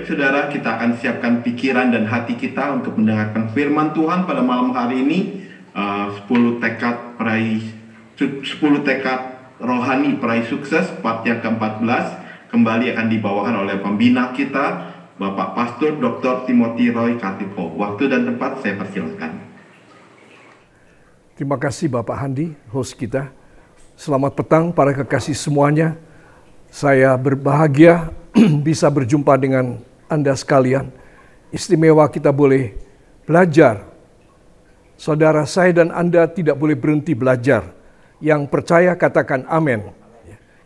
Baik saudara, kita akan siapkan pikiran dan hati kita untuk mendengarkan firman Tuhan pada malam hari ini. 10 tekad rohani peraih sukses part yang ke-14 kembali akan dibawakan oleh pembina kita, Bapak Pastor Dr. Timothy Roy Katipo. Waktu dan tempat saya persilakan. Terima kasih Bapak Handi, host kita. Selamat petang para kekasih semuanya. Saya berbahagia bisa berjumpa dengan Anda sekalian. Istimewa kita boleh belajar. Saudara, saya dan Anda tidak boleh berhenti belajar. Yang percaya katakan amin.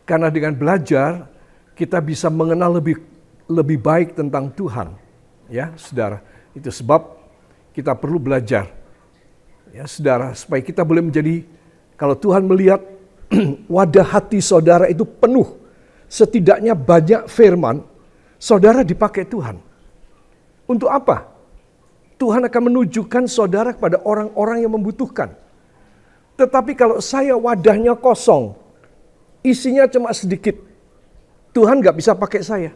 Karena dengan belajar kita bisa mengenal lebih baik tentang Tuhan. Ya, saudara. Itu sebab kita perlu belajar. Ya, saudara, supaya kita boleh menjadi, kalau Tuhan melihat wadah hati saudara itu penuh, setidaknya banyak firman, saudara dipakai Tuhan. Untuk apa? Tuhan akan menunjukkan saudara kepada orang-orang yang membutuhkan. Tetapi kalau saya wadahnya kosong, isinya cuma sedikit, Tuhan gak bisa pakai saya.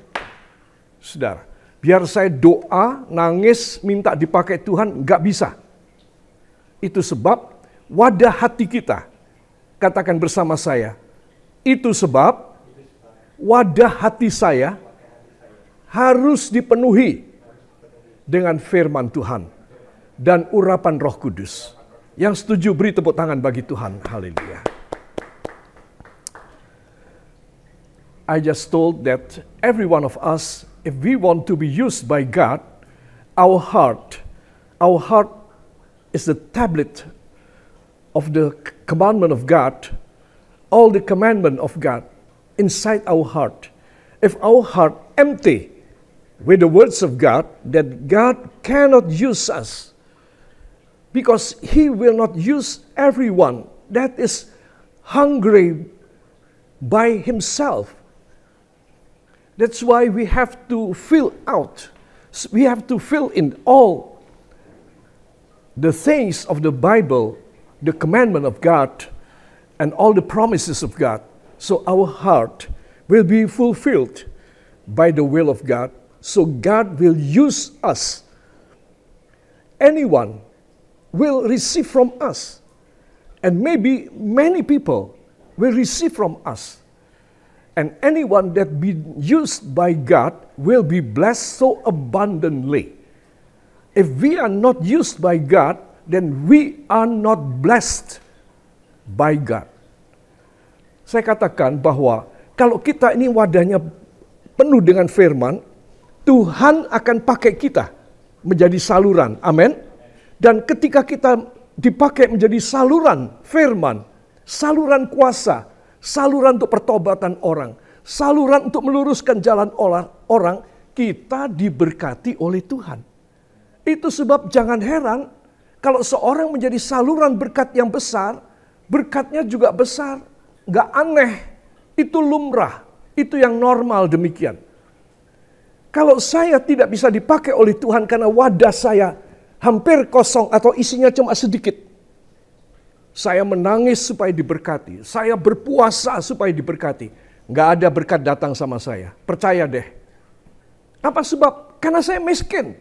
Saudara, biar saya doa, nangis, minta dipakai Tuhan, gak bisa. Itu sebab wadah hati kita, katakan bersama saya, itu sebab wadah hati saya harus dipenuhi dengan firman Tuhan dan urapan Roh Kudus. Yang setuju beri tepuk tangan bagi Tuhan. Haleluya. I just told that every one of us, if we want to be used by God, our heart is the tablet of the commandment of God, all the commandment of God inside our heart. If our heart empty with the words of God, that God cannot use us, because He will not use everyone that is hungry by himself. That's why we have to fill out, we have to fill in all the things of the Bible, the commandment of God, and all the promises of God. So our heart will be fulfilled by the will of God. So God will use us. Anyone will receive from us. And maybe many people will receive from us. And anyone that be used by God will be blessed so abundantly. If we are not used by God, then we are not blessed by God. Saya katakan bahwa kalau kita ini wadahnya penuh dengan firman, Tuhan akan pakai kita menjadi saluran. Amin. Dan ketika kita dipakai menjadi saluran firman, saluran kuasa, saluran untuk pertobatan orang, saluran untuk meluruskan jalan orang, kita diberkati oleh Tuhan. Itu sebab jangan heran kalau seorang menjadi saluran berkat yang besar, berkatnya juga besar. Gak aneh, itu lumrah, itu yang normal demikian. Kalau saya tidak bisa dipakai oleh Tuhan karena wadah saya hampir kosong atau isinya cuma sedikit, saya menangis supaya diberkati, saya berpuasa supaya diberkati, gak ada berkat datang sama saya, percaya deh. Apa sebab? Karena saya miskin.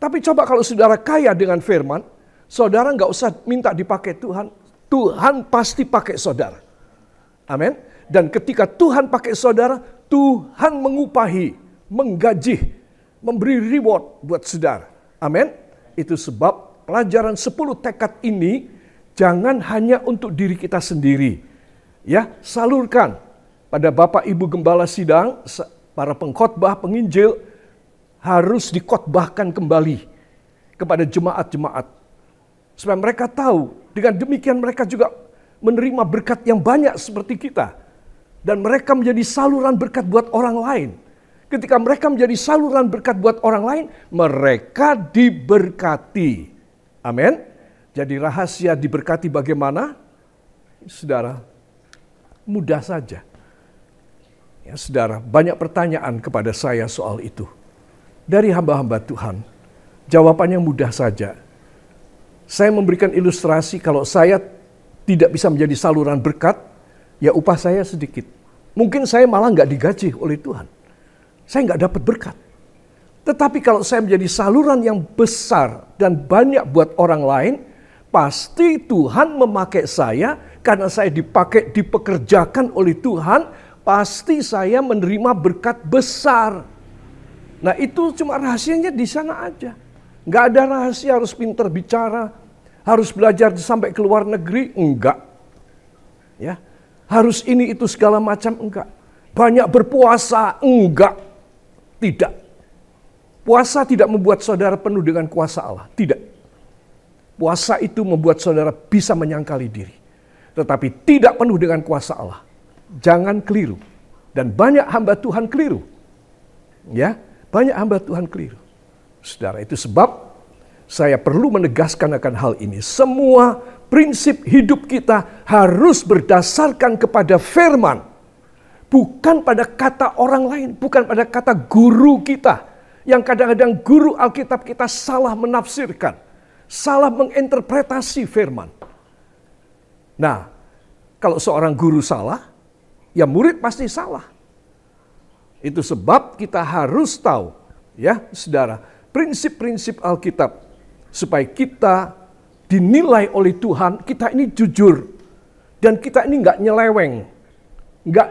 Tapi coba kalau saudara kaya dengan firman, saudara gak usah minta dipakai Tuhan, Tuhan pasti pakai saudara. Amin. Dan ketika Tuhan pakai saudara, Tuhan mengupahi, menggaji, memberi reward buat saudara. Amin. Itu sebab pelajaran 10 tekad ini jangan hanya untuk diri kita sendiri. Ya, salurkan pada Bapak Ibu Gembala Sidang, para pengkhotbah, penginjil, harus dikotbahkan kembali kepada jemaat-jemaat. Supaya mereka tahu, dengan demikian mereka juga menerima berkat yang banyak seperti kita. Dan mereka menjadi saluran berkat buat orang lain. Ketika mereka menjadi saluran berkat buat orang lain, mereka diberkati. Amin. Jadi rahasia diberkati bagaimana? Saudara, mudah saja. Ya, saudara, banyak pertanyaan kepada saya soal itu. Dari hamba-hamba Tuhan, jawabannya mudah saja. Saya memberikan ilustrasi kalau saya tidak bisa menjadi saluran berkat, ya upah saya sedikit. Mungkin saya malah nggak digaji oleh Tuhan. saya nggak dapat berkat. Tetapi kalau saya menjadi saluran yang besar dan banyak buat orang lain, pasti Tuhan memakai saya karena saya dipekerjakan oleh Tuhan, pasti saya menerima berkat besar. Nah itu cuma rahasianya di sana aja. Nggak ada rahasia harus pintar bicara, harus belajar sampai ke luar negeri, enggak. Ya, harus ini itu segala macam, enggak. Banyak berpuasa, enggak. Tidak. Puasa tidak membuat saudara penuh dengan kuasa Allah, tidak. Puasa itu membuat saudara bisa menyangkali diri, tetapi tidak penuh dengan kuasa Allah. Jangan keliru. Dan banyak hamba Tuhan keliru. Ya, banyak hamba Tuhan keliru. Saudara, itu sebab saya perlu menegaskan akan hal ini. Semua prinsip hidup kita harus berdasarkan kepada firman. Bukan pada kata orang lain, bukan pada kata guru kita. Yang kadang-kadang guru Alkitab kita salah menafsirkan, salah menginterpretasi firman. Nah, kalau seorang guru salah, ya murid pasti salah. Itu sebab kita harus tahu, ya saudara, prinsip-prinsip Alkitab supaya kita dinilai oleh Tuhan, kita ini jujur dan kita ini nggak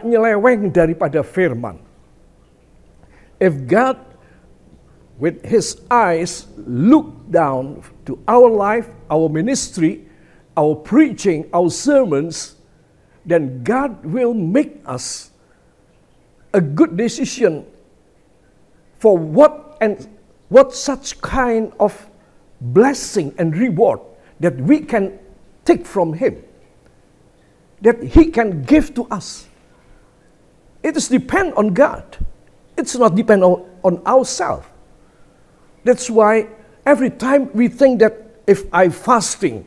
nyeleweng daripada firman. If God with His eyes look down to our life, our ministry, our preaching, our sermons, then God will make us a good decision for what such kind of blessing and reward that we can take from Him, that He can give to us. It is depend on God. It's not depend on ourselves. That's why every time we think that if I'm fasting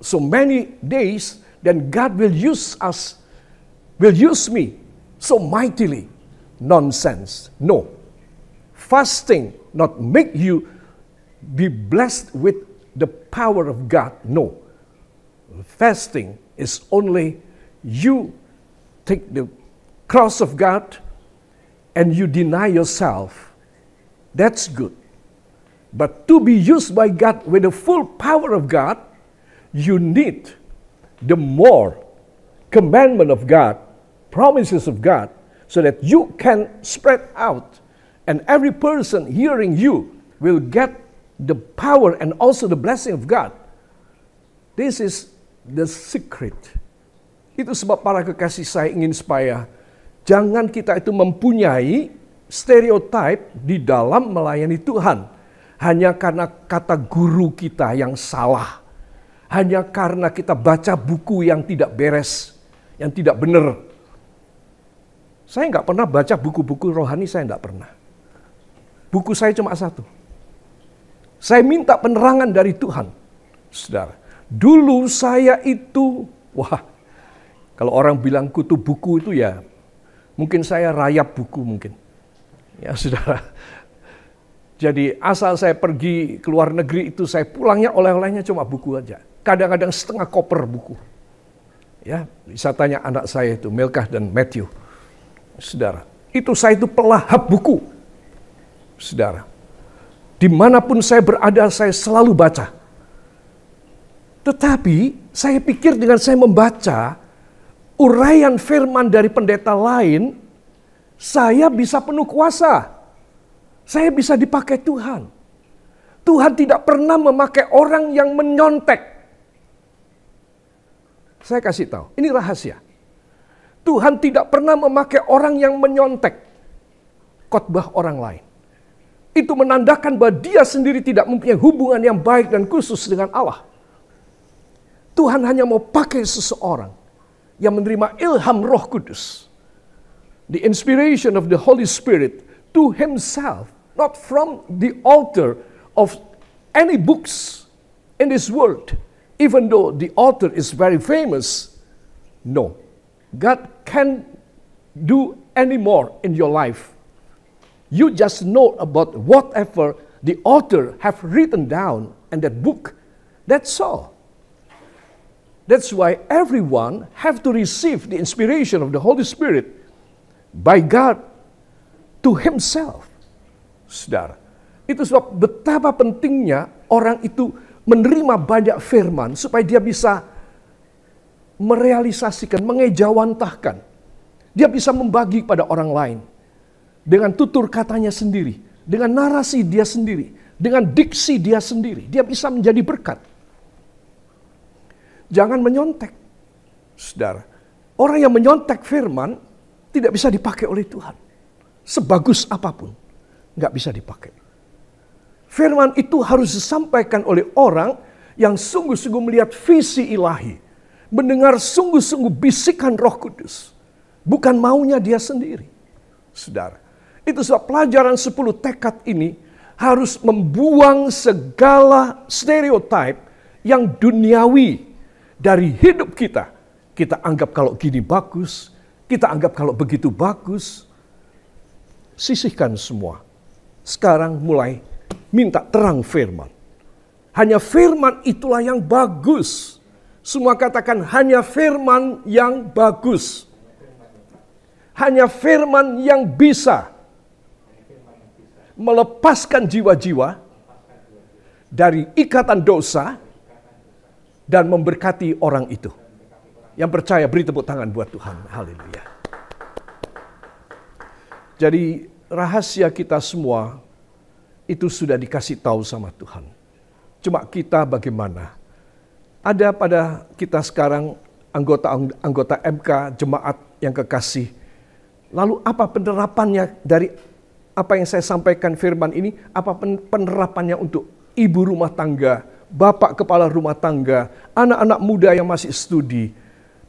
so many days, then God will use me so mightily. Nonsense. No. Fasting not make you be blessed with the power of God. No. Fasting is only you take the cross of God and you deny yourself. That's good. But to be used by God with the full power of God, you need the more commandment of God, promises of God, so that you can spread out and every person hearing you will get the power and also the blessing of God. This is the secret. Itu sebab para kekasih saya ingin supaya jangan kita itu mempunyai stereotip di dalam melayani Tuhan. Hanya karena kata guru kita yang salah. Hanya karena kita baca buku yang tidak beres, yang tidak benar. Saya nggak pernah baca buku-buku rohani, saya nggak pernah. Buku saya cuma satu. Saya minta penerangan dari Tuhan. Saudara, dulu saya itu, kalau orang bilang kutu buku itu ya, mungkin saya rayap buku mungkin. Ya saudara. Jadi asal saya pergi ke luar negeri itu saya pulangnya oleh-olehnya cuma buku aja. Kadang-kadang setengah koper buku. Ya, bisa tanya anak saya itu, Melkah dan Matthew. Saudara, itu saya itu pelahap buku. Saudara, dimanapun saya berada saya selalu baca. Tetapi saya pikir dengan saya membaca uraian firman dari pendeta lain, saya bisa penuh kuasa. Saya bisa dipakai Tuhan. Tuhan tidak pernah memakai orang yang menyontek. Saya kasih tahu, ini rahasia. Tuhan tidak pernah memakai orang yang menyontek khotbah orang lain. Itu menandakan bahwa dia sendiri tidak mempunyai hubungan yang baik dan khusus dengan Allah. Tuhan hanya mau pakai seseorang yang menerima ilham Roh Kudus. The inspiration of the Holy Spirit to Himself, not from the author of any books in this world, even though the author is very famous. No, God can't do any more in your life. You just know about whatever the author have written down in that book. That's all. That's why everyone have to receive the inspiration of the Holy Spirit by God to himself. Saudara, itu sebab betapa pentingnya orang itu menerima banyak firman supaya dia bisa merealisasikan, mengejawantahkan. Dia bisa membagi pada orang lain dengan tutur katanya sendiri, dengan narasi dia sendiri, dengan diksi dia sendiri. Dia bisa menjadi berkat. Jangan menyontek, saudara. Orang yang menyontek firman tidak bisa dipakai oleh Tuhan. Sebagus apapun, nggak bisa dipakai. Firman itu harus disampaikan oleh orang yang sungguh-sungguh melihat visi ilahi. Mendengar sungguh-sungguh bisikan Roh Kudus. Bukan maunya dia sendiri. Saudara, itu sebab pelajaran 10 tekad ini harus membuang segala stereotip yang duniawi dari hidup kita. Kita anggap kalau gini bagus, kita anggap kalau begitu bagus. Sisihkan semua. Sekarang mulai minta terang firman. Hanya firman itulah yang bagus. Semua katakan hanya firman yang bagus. Hanya firman yang bisa melepaskan jiwa-jiwa dari ikatan dosa dan memberkati orang itu. Yang percaya beri tepuk tangan buat Tuhan. Haleluya. Jadi rahasia kita semua itu sudah dikasih tahu sama Tuhan. Cuma kita bagaimana? Ada pada kita sekarang anggota MK, jemaat yang kekasih. Lalu apa penerapannya dari apa yang saya sampaikan firman ini? Apa penerapannya untuk ibu rumah tangga, bapak kepala rumah tangga, anak-anak muda yang masih studi?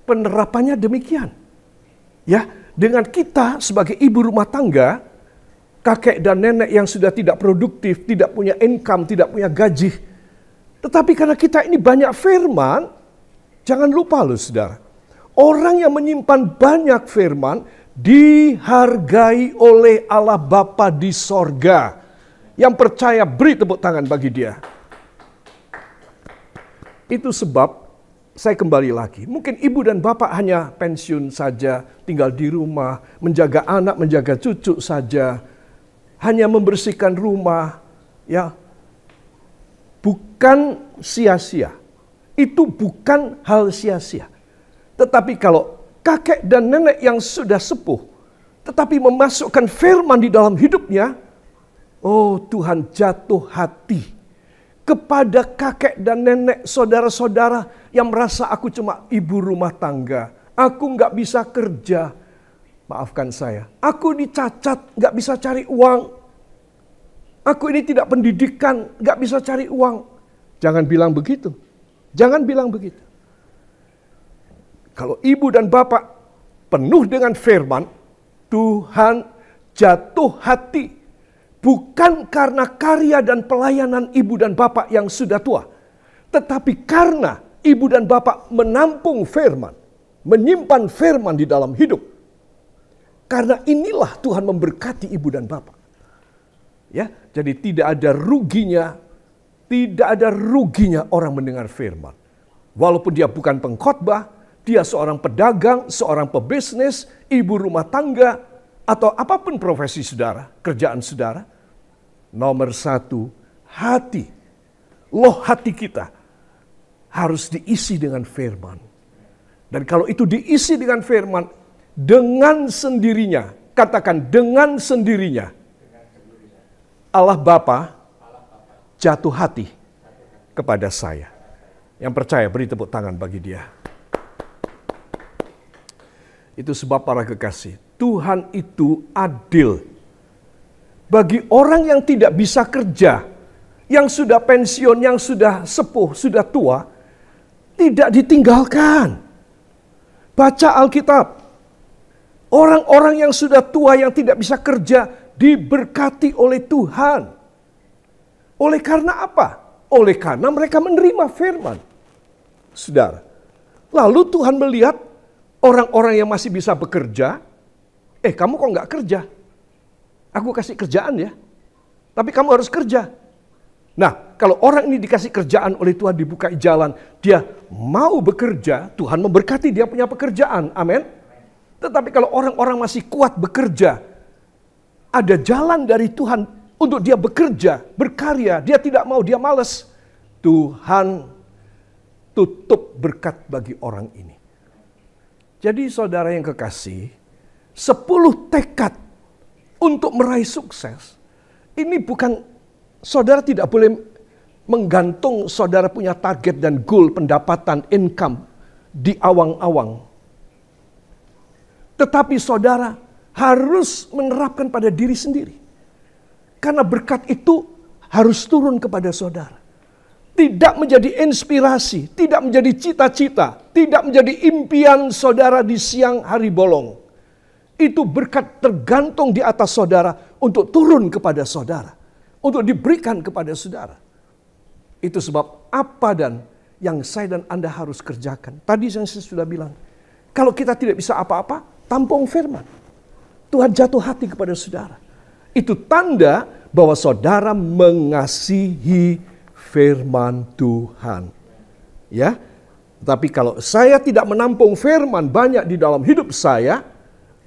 Penerapannya demikian. Ya, dengan kita sebagai ibu rumah tangga, kakek dan nenek yang sudah tidak produktif, tidak punya income, tidak punya gaji. Tetapi karena kita ini banyak firman, jangan lupa loh saudara. Orang yang menyimpan banyak firman, dihargai oleh Allah Bapa di sorga. Yang percaya beri tepuk tangan bagi dia. Itu sebab saya kembali lagi. Mungkin ibu dan bapak hanya pensiun saja, tinggal di rumah, menjaga anak, menjaga cucu saja. Hanya membersihkan rumah, ya. Bukan sia-sia. Itu bukan hal sia-sia. Tetapi kalau kakek dan nenek yang sudah sepuh, tetapi memasukkan firman di dalam hidupnya, oh Tuhan jatuh hati kepada kakek dan nenek, saudara-saudara yang merasa aku cuma ibu rumah tangga. Aku nggak bisa kerja. Maafkan saya. Aku dicacat, nggak bisa cari uang. Aku ini tidak pendidikan, nggak bisa cari uang. Jangan bilang begitu. Jangan bilang begitu. Kalau ibu dan bapak penuh dengan firman, Tuhan jatuh hati. Bukan karena karya dan pelayanan ibu dan bapak yang sudah tua. Tetapi karena ibu dan bapak menampung firman. Menyimpan firman di dalam hidup. Karena inilah Tuhan memberkati ibu dan bapak. Ya, jadi tidak ada ruginya orang mendengar firman. Walaupun dia bukan pengkhotbah, dia seorang pedagang, seorang pebisnis, ibu rumah tangga, atau apapun profesi saudara, kerjaan saudara. Nomor satu, hati. Loh hati kita harus diisi dengan firman. Dan kalau itu diisi dengan firman, dengan sendirinya, katakan dengan sendirinya, Allah Bapa jatuh hati kepada saya. Yang percaya beri tepuk tangan bagi dia. Itu sebab para kekasih, Tuhan itu adil. Bagi orang yang tidak bisa kerja, yang sudah pensiun, yang sudah sepuh, sudah tua, tidak ditinggalkan. Baca Alkitab. Orang-orang yang sudah tua, yang tidak bisa kerja, diberkati oleh Tuhan. Oleh karena apa? Oleh karena mereka menerima firman. Saudara, lalu Tuhan melihat orang-orang yang masih bisa bekerja, kamu kok nggak kerja? Aku kasih kerjaan ya, tapi kamu harus kerja. Nah, kalau orang ini dikasih kerjaan oleh Tuhan, dibukai jalan, dia mau bekerja, Tuhan memberkati dia punya pekerjaan, amin. Tetapi kalau orang-orang masih kuat bekerja, ada jalan dari Tuhan untuk dia bekerja, berkarya, dia tidak mau, dia malas. Tuhan tutup berkat bagi orang ini. Jadi saudara yang kekasih, 10 tekad untuk meraih sukses. Ini bukan, saudara tidak boleh menggantung saudara punya target dan goal pendapatan, income di awang-awang. Tetapi saudara harus menerapkan pada diri sendiri. Karena berkat itu harus turun kepada saudara. Tidak menjadi inspirasi, tidak menjadi cita-cita, tidak menjadi impian saudara di siang hari bolong. Itu berkat tergantung di atas saudara untuk turun kepada saudara. Untuk diberikan kepada saudara. Itu sebab apa dan yang saya dan Anda harus kerjakan. Tadi yang saya sudah bilang. Kalau kita tidak bisa apa-apa, tampung firman. Tuhan jatuh hati kepada saudara. Itu tanda bahwa saudara mengasihi firman Tuhan. Ya. Tapi kalau saya tidak menampung firman banyak di dalam hidup saya,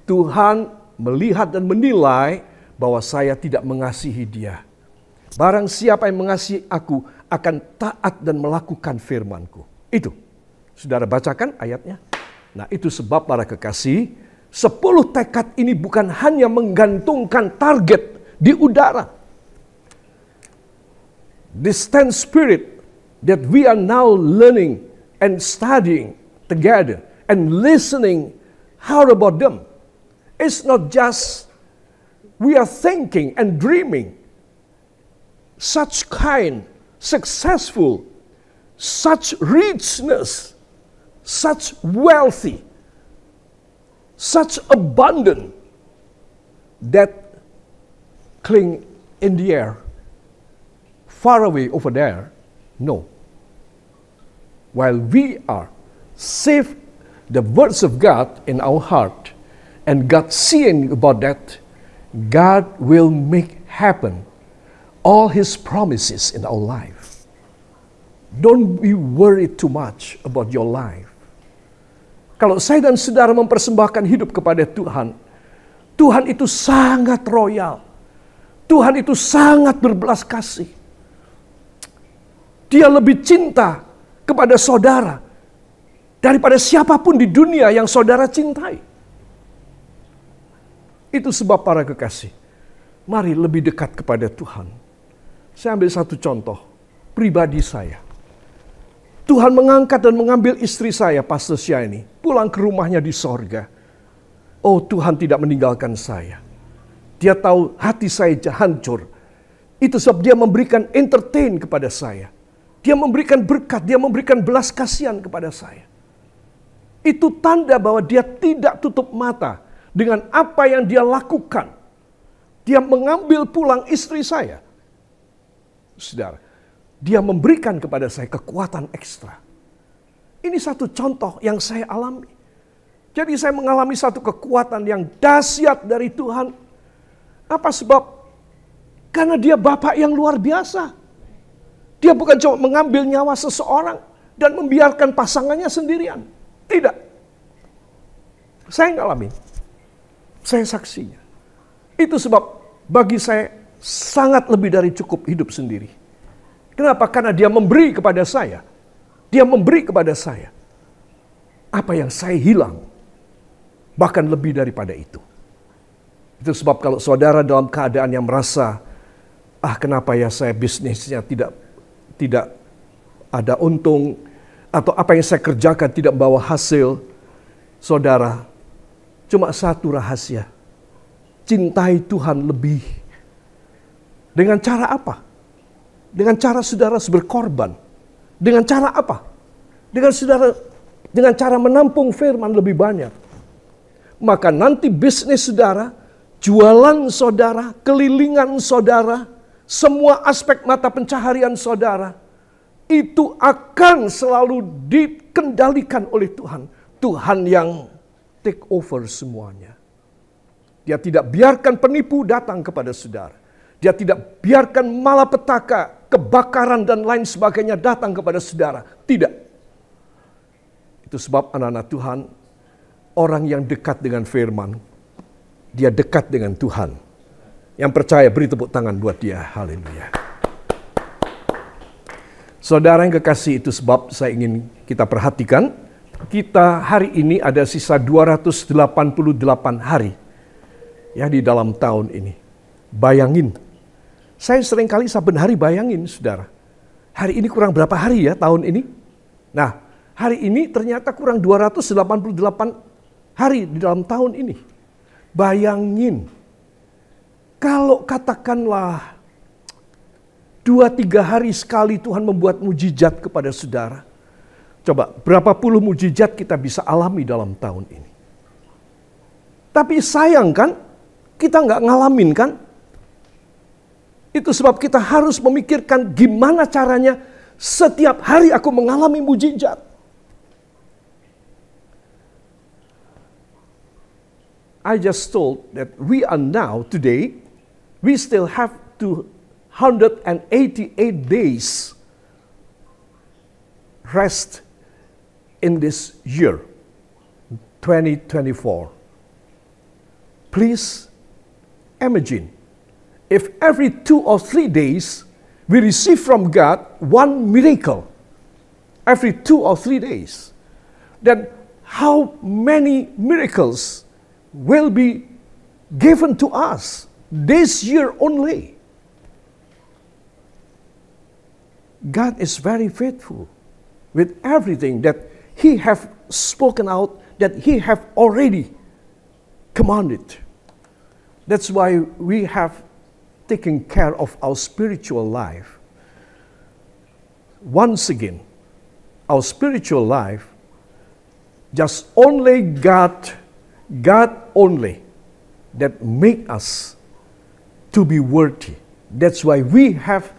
Tuhan melihat dan menilai bahwa saya tidak mengasihi dia. Barang siapa yang mengasihi aku akan taat dan melakukan firman-Ku. Itu. Saudara bacakan ayatnya. Nah, itu sebab para kekasih, 10 tekad ini bukan hanya menggantungkan target di udara. This 10 spirit that we are now learning and studying together and listening how about them. It's not just we are thinking and dreaming such kind, successful, such richness, such wealthy, such abundant that cling in the air, far away over there. No. While we are saved the words of God in our heart, and God seeing about that, God will make happen all His promises in our life. Don't be worried too much about your life. Kalau saya dan saudara mempersembahkan hidup kepada Tuhan, Tuhan itu sangat royal. Tuhan itu sangat berbelas kasih. Dia lebih cinta kepada saudara daripada siapapun di dunia yang saudara cintai. Itu sebab para kekasih, mari lebih dekat kepada Tuhan. Saya ambil satu contoh pribadi saya. Tuhan mengangkat dan mengambil istri saya, Pastor Syahini, pulang ke rumahnya di sorga. Oh, Tuhan tidak meninggalkan saya. Dia tahu hati saya hancur. Itu sebab dia memberikan entertain kepada saya. Dia memberikan berkat, dia memberikan belas kasihan kepada saya. Itu tanda bahwa dia tidak tutup mata dengan apa yang dia lakukan. Dia mengambil pulang istri saya. Saudara, dia memberikan kepada saya kekuatan ekstra. Ini satu contoh yang saya alami. Jadi saya mengalami satu kekuatan yang dahsyat dari Tuhan. Apa sebab? Karena dia Bapak yang luar biasa. Dia bukan cuma mengambil nyawa seseorang dan membiarkan pasangannya sendirian. Tidak. Saya ngalamin. Saya saksinya. Itu sebab bagi saya sangat lebih dari cukup hidup sendiri. Kenapa? Karena dia memberi kepada saya. Dia memberi kepada saya apa yang saya hilang. Bahkan lebih daripada itu. Itu sebab kalau saudara dalam keadaan yang merasa, kenapa ya saya bisnisnya tidak ada untung, atau apa yang saya kerjakan tidak membawa hasil. Saudara, cuma satu rahasia. Cintai Tuhan lebih. Dengan cara apa? Dengan cara saudara berkorban. Dengan cara apa? Dengan cara menampung firman lebih banyak. Maka nanti bisnis saudara, jualan saudara, kelilingan saudara, semua aspek mata pencaharian saudara, itu akan selalu dikendalikan oleh Tuhan. Tuhan yang take over semuanya. Dia tidak biarkan penipu datang kepada saudara. Dia tidak biarkan malapetaka, kebakaran dan lain sebagainya datang kepada saudara. Tidak. Itu sebab anak-anak Tuhan, orang yang dekat dengan firman, dia dekat dengan Tuhan. Yang percaya beri tepuk tangan buat dia. Haleluya. Saudara yang kekasih, itu sebab saya ingin kita perhatikan, kita hari ini ada sisa 288 hari ya di dalam tahun ini. Bayangin, saya seringkali saben hari bayangin saudara, hari ini kurang berapa hari ya tahun ini? Nah, hari ini ternyata kurang 288 hari di dalam tahun ini. Bayangin, kalau katakanlah 2-3 hari sekali Tuhan membuat mujizat kepada saudara. Coba, berapa puluh mujizat kita bisa alami dalam tahun ini. Tapi sayang kan, kita nggak ngalamin kan? Itu sebab kita harus memikirkan gimana caranya setiap hari aku mengalami mujizat. I just told that we are now, today, we still have 288 days rest in this year, 2024. Please imagine, if every 2 or 3 days we receive from God one miracle, every 2 or 3 days, then how many miracles will be given to us this year only? God is very faithful with everything that He have spoken out, that He have already commanded. That's why we have taken care of our spiritual life. Once again, our spiritual life, just only God only, that make us to be worthy. That's why we have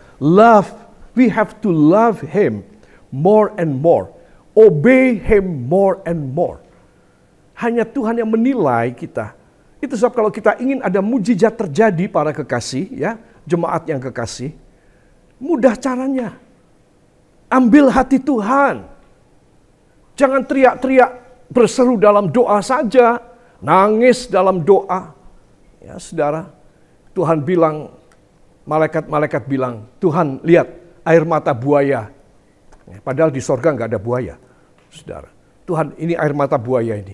to love Him more and more. Obey Him more and more. Hanya Tuhan yang menilai kita. Itu sebab kalau kita ingin ada mujizat terjadi para kekasih, ya, jemaat yang kekasih, mudah caranya. Ambil hati Tuhan. Jangan teriak-teriak berseru dalam doa saja, nangis dalam doa. Ya, saudara, Tuhan bilang, malaikat-malaikat bilang, Tuhan lihat air mata buaya. Padahal di sorga nggak ada buaya. Saudara, Tuhan, ini air mata buaya ini.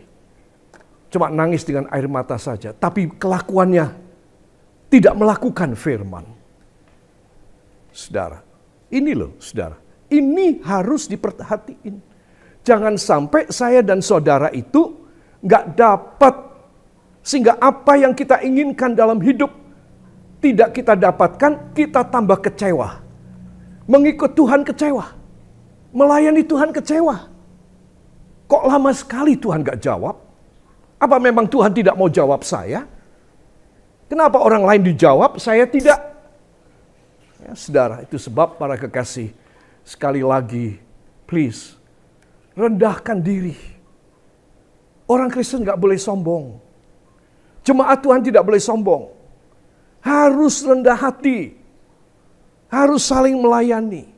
Cuma nangis dengan air mata saja. Tapi kelakuannya tidak melakukan firman. Saudara, ini loh saudara. Ini harus diperhatiin. Jangan sampai saya dan saudara itu nggak dapat. Sehingga apa yang kita inginkan dalam hidup tidak kita dapatkan, kita tambah kecewa. Mengikut Tuhan kecewa. Melayani Tuhan kecewa. Kok lama sekali Tuhan gak jawab? Apa memang Tuhan tidak mau jawab saya? Kenapa orang lain dijawab, saya tidak? Ya, saudara, itu sebab para kekasih, sekali lagi, please, rendahkan diri. Orang Kristen gak boleh sombong. Jemaat Tuhan tidak boleh sombong. Harus rendah hati. Harus saling melayani.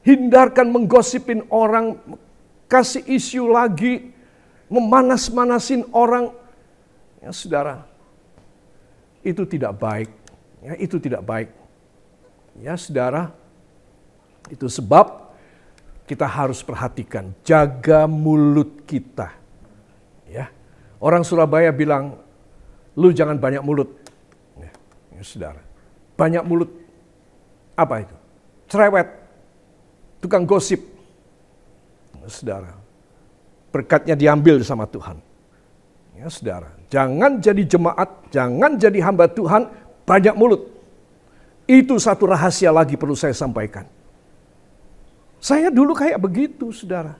Hindarkan menggosipin orang, kasih isu lagi, memanas-manasin orang. Ya saudara, itu tidak baik. Ya, itu tidak baik. Ya saudara, itu sebab kita harus perhatikan, jaga mulut kita. Ya, orang Surabaya bilang, lu jangan banyak mulut. Ya, saudara, banyak mulut, apa itu? Cerewet, tukang gosip. Saudara, berkatnya diambil sama Tuhan. Ya saudara, jangan jadi jemaat, jangan jadi hamba Tuhan banyak mulut. Itu satu rahasia lagi perlu saya sampaikan. Saya dulu kayak begitu saudara.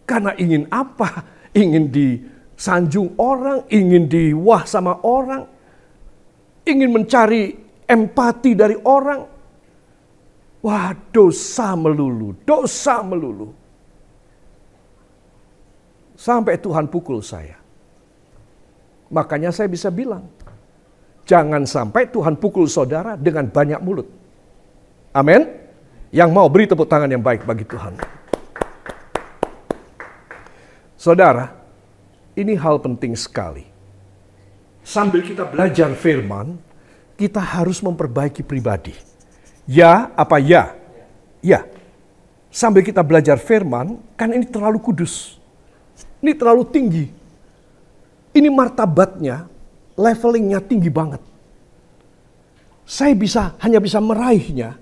Karena ingin apa? Ingin disanjung orang, ingin diwah sama orang, ingin mencari empati dari orang. Wah, dosa melulu, dosa melulu. Sampai Tuhan pukul saya. Makanya saya bisa bilang, jangan sampai Tuhan pukul saudara dengan banyak mulut. Amin. Yang mau beri tepuk tangan yang baik bagi Tuhan. Saudara, Ini hal penting sekali. Sambil kita belajar firman, kita harus memperbaiki pribadi. Ya, apa ya? Ya. Sambil kita belajar firman, kan ini terlalu kudus. Ini terlalu tinggi. Ini martabatnya, levelingnya tinggi banget. Saya hanya bisa meraihnya,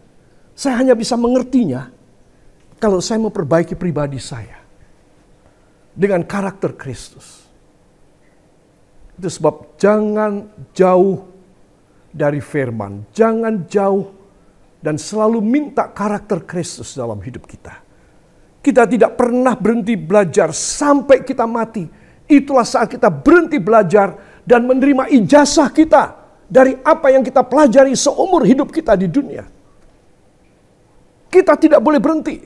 saya hanya bisa mengertinya kalau saya memperbaiki pribadi saya dengan karakter Kristus. Itu sebab jangan jauh dari firman, jangan jauh dan selalu minta karakter Kristus dalam hidup kita. Kita tidak pernah berhenti belajar sampai kita mati. Itulah saat kita berhenti belajar dan menerima ijazah kita dari apa yang kita pelajari seumur hidup kita di dunia. Kita tidak boleh berhenti.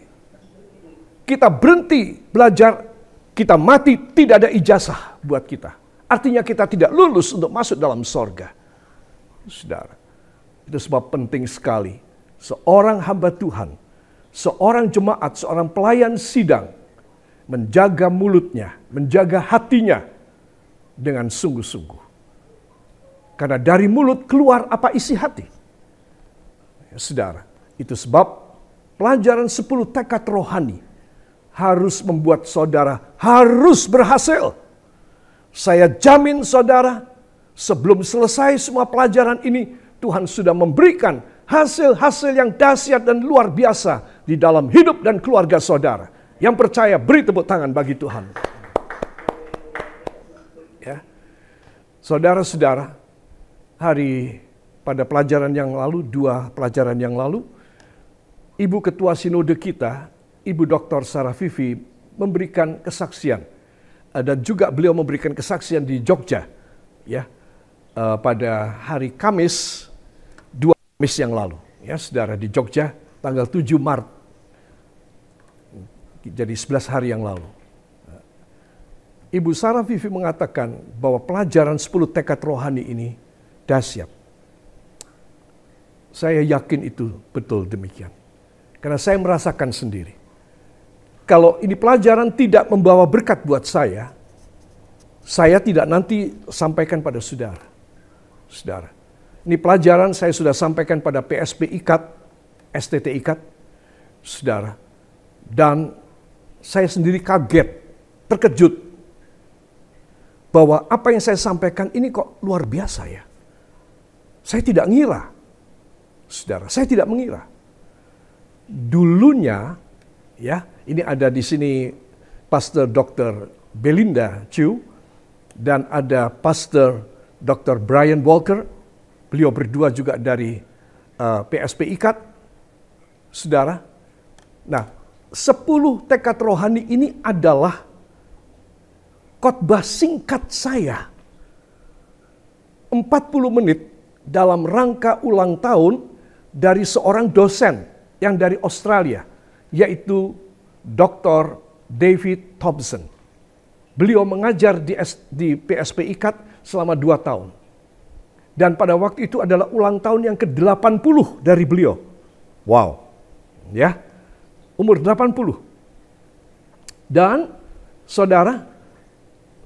Kita berhenti belajar, kita mati, tidak ada ijazah buat kita. Artinya kita tidak lulus untuk masuk dalam sorga. Saudara, itu sebab penting sekali seorang hamba Tuhan, seorang jemaat, seorang pelayan sidang menjaga mulutnya, menjaga hatinya dengan sungguh-sungguh. Karena dari mulut keluar apa isi hati. Ya, saudara, itu sebab pelajaran 10 tekad rohani harus membuat saudara harus berhasil. Saya jamin saudara, sebelum selesai semua pelajaran ini, Tuhan sudah memberikan hasil-hasil yang dahsyat dan luar biasa di dalam hidup dan keluarga saudara. Yang percaya, beri tepuk tangan bagi Tuhan. Ya. Saudara-saudara, pada pelajaran yang lalu, 2 pelajaran yang lalu, Ibu Ketua Sinode kita, Ibu Dr. Sarah Vivi, memberikan kesaksian. Dan juga beliau memberikan kesaksian di Jogja, ya, pada hari Kamis, 2 Kamis yang lalu, ya, saudara, di Jogja, tanggal 7 Maret, jadi 11 hari yang lalu. Ibu Sarah Vivi mengatakan bahwa pelajaran 10 tekad rohani ini dahsyat. Saya yakin itu betul demikian, karena saya merasakan sendiri. Kalau ini pelajaran tidak membawa berkat buat saya tidak nanti sampaikan pada saudara. Saudara, ini pelajaran saya sudah sampaikan pada PSP IKAT, STT IKAT, saudara. Dan saya sendiri kaget, terkejut, bahwa apa yang saya sampaikan ini kok luar biasa ya. Saya tidak ngira, saudara, saya tidak mengira. Dulunya, ya, ini ada di sini Pastor Dr. Belinda Chu dan ada Pastor Dr. Brian Walker. Beliau berdua juga dari PSP IKAT. Saudara, nah 10 tekad rohani ini adalah khotbah singkat saya. 40 menit dalam rangka ulang tahun dari seorang dosen yang dari Australia, yaitu Dr. David Thompson. Beliau mengajar di PSP IKAT selama 2 tahun. Dan pada waktu itu adalah ulang tahun yang ke-80 dari beliau. Wow. Ya. Umur 80. Dan saudara,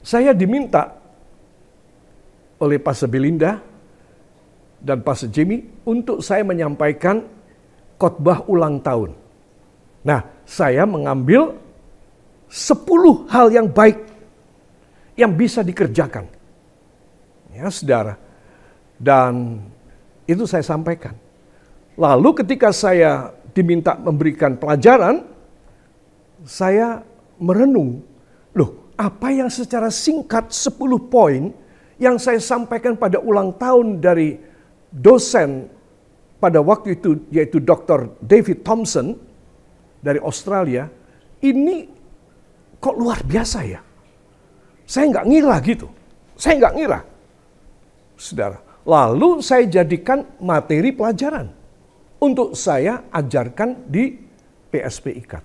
saya diminta oleh Pastor Belinda dan Pastor Jimmy untuk saya menyampaikan khotbah ulang tahun. Nah, saya mengambil 10 hal yang baik yang bisa dikerjakan. Ya, saudara. Dan itu saya sampaikan. Lalu ketika saya diminta memberikan pelajaran, saya merenung. Loh, apa yang secara singkat 10 poin yang saya sampaikan pada ulang tahun dari dosen pada waktu itu, yaitu Dr. David Thompson dari Australia, ini kok luar biasa ya. Saya nggak ngira gitu. Saya nggak ngira. Saudara, lalu saya jadikan materi pelajaran untuk saya ajarkan di PSP IKAT.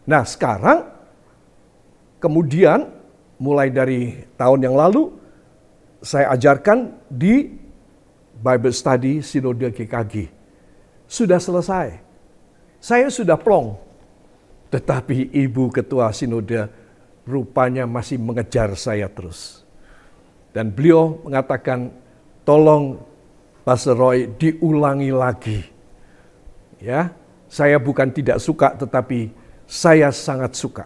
Nah sekarang, kemudian mulai dari tahun yang lalu, saya ajarkan di Bible Study Sinode GKG. Sudah selesai. Saya sudah plong. Tetapi Ibu Ketua Sinode rupanya masih mengejar saya terus. Dan beliau mengatakan, tolong Pastor Roy diulangi lagi. Ya, saya bukan tidak suka, tetapi saya sangat suka.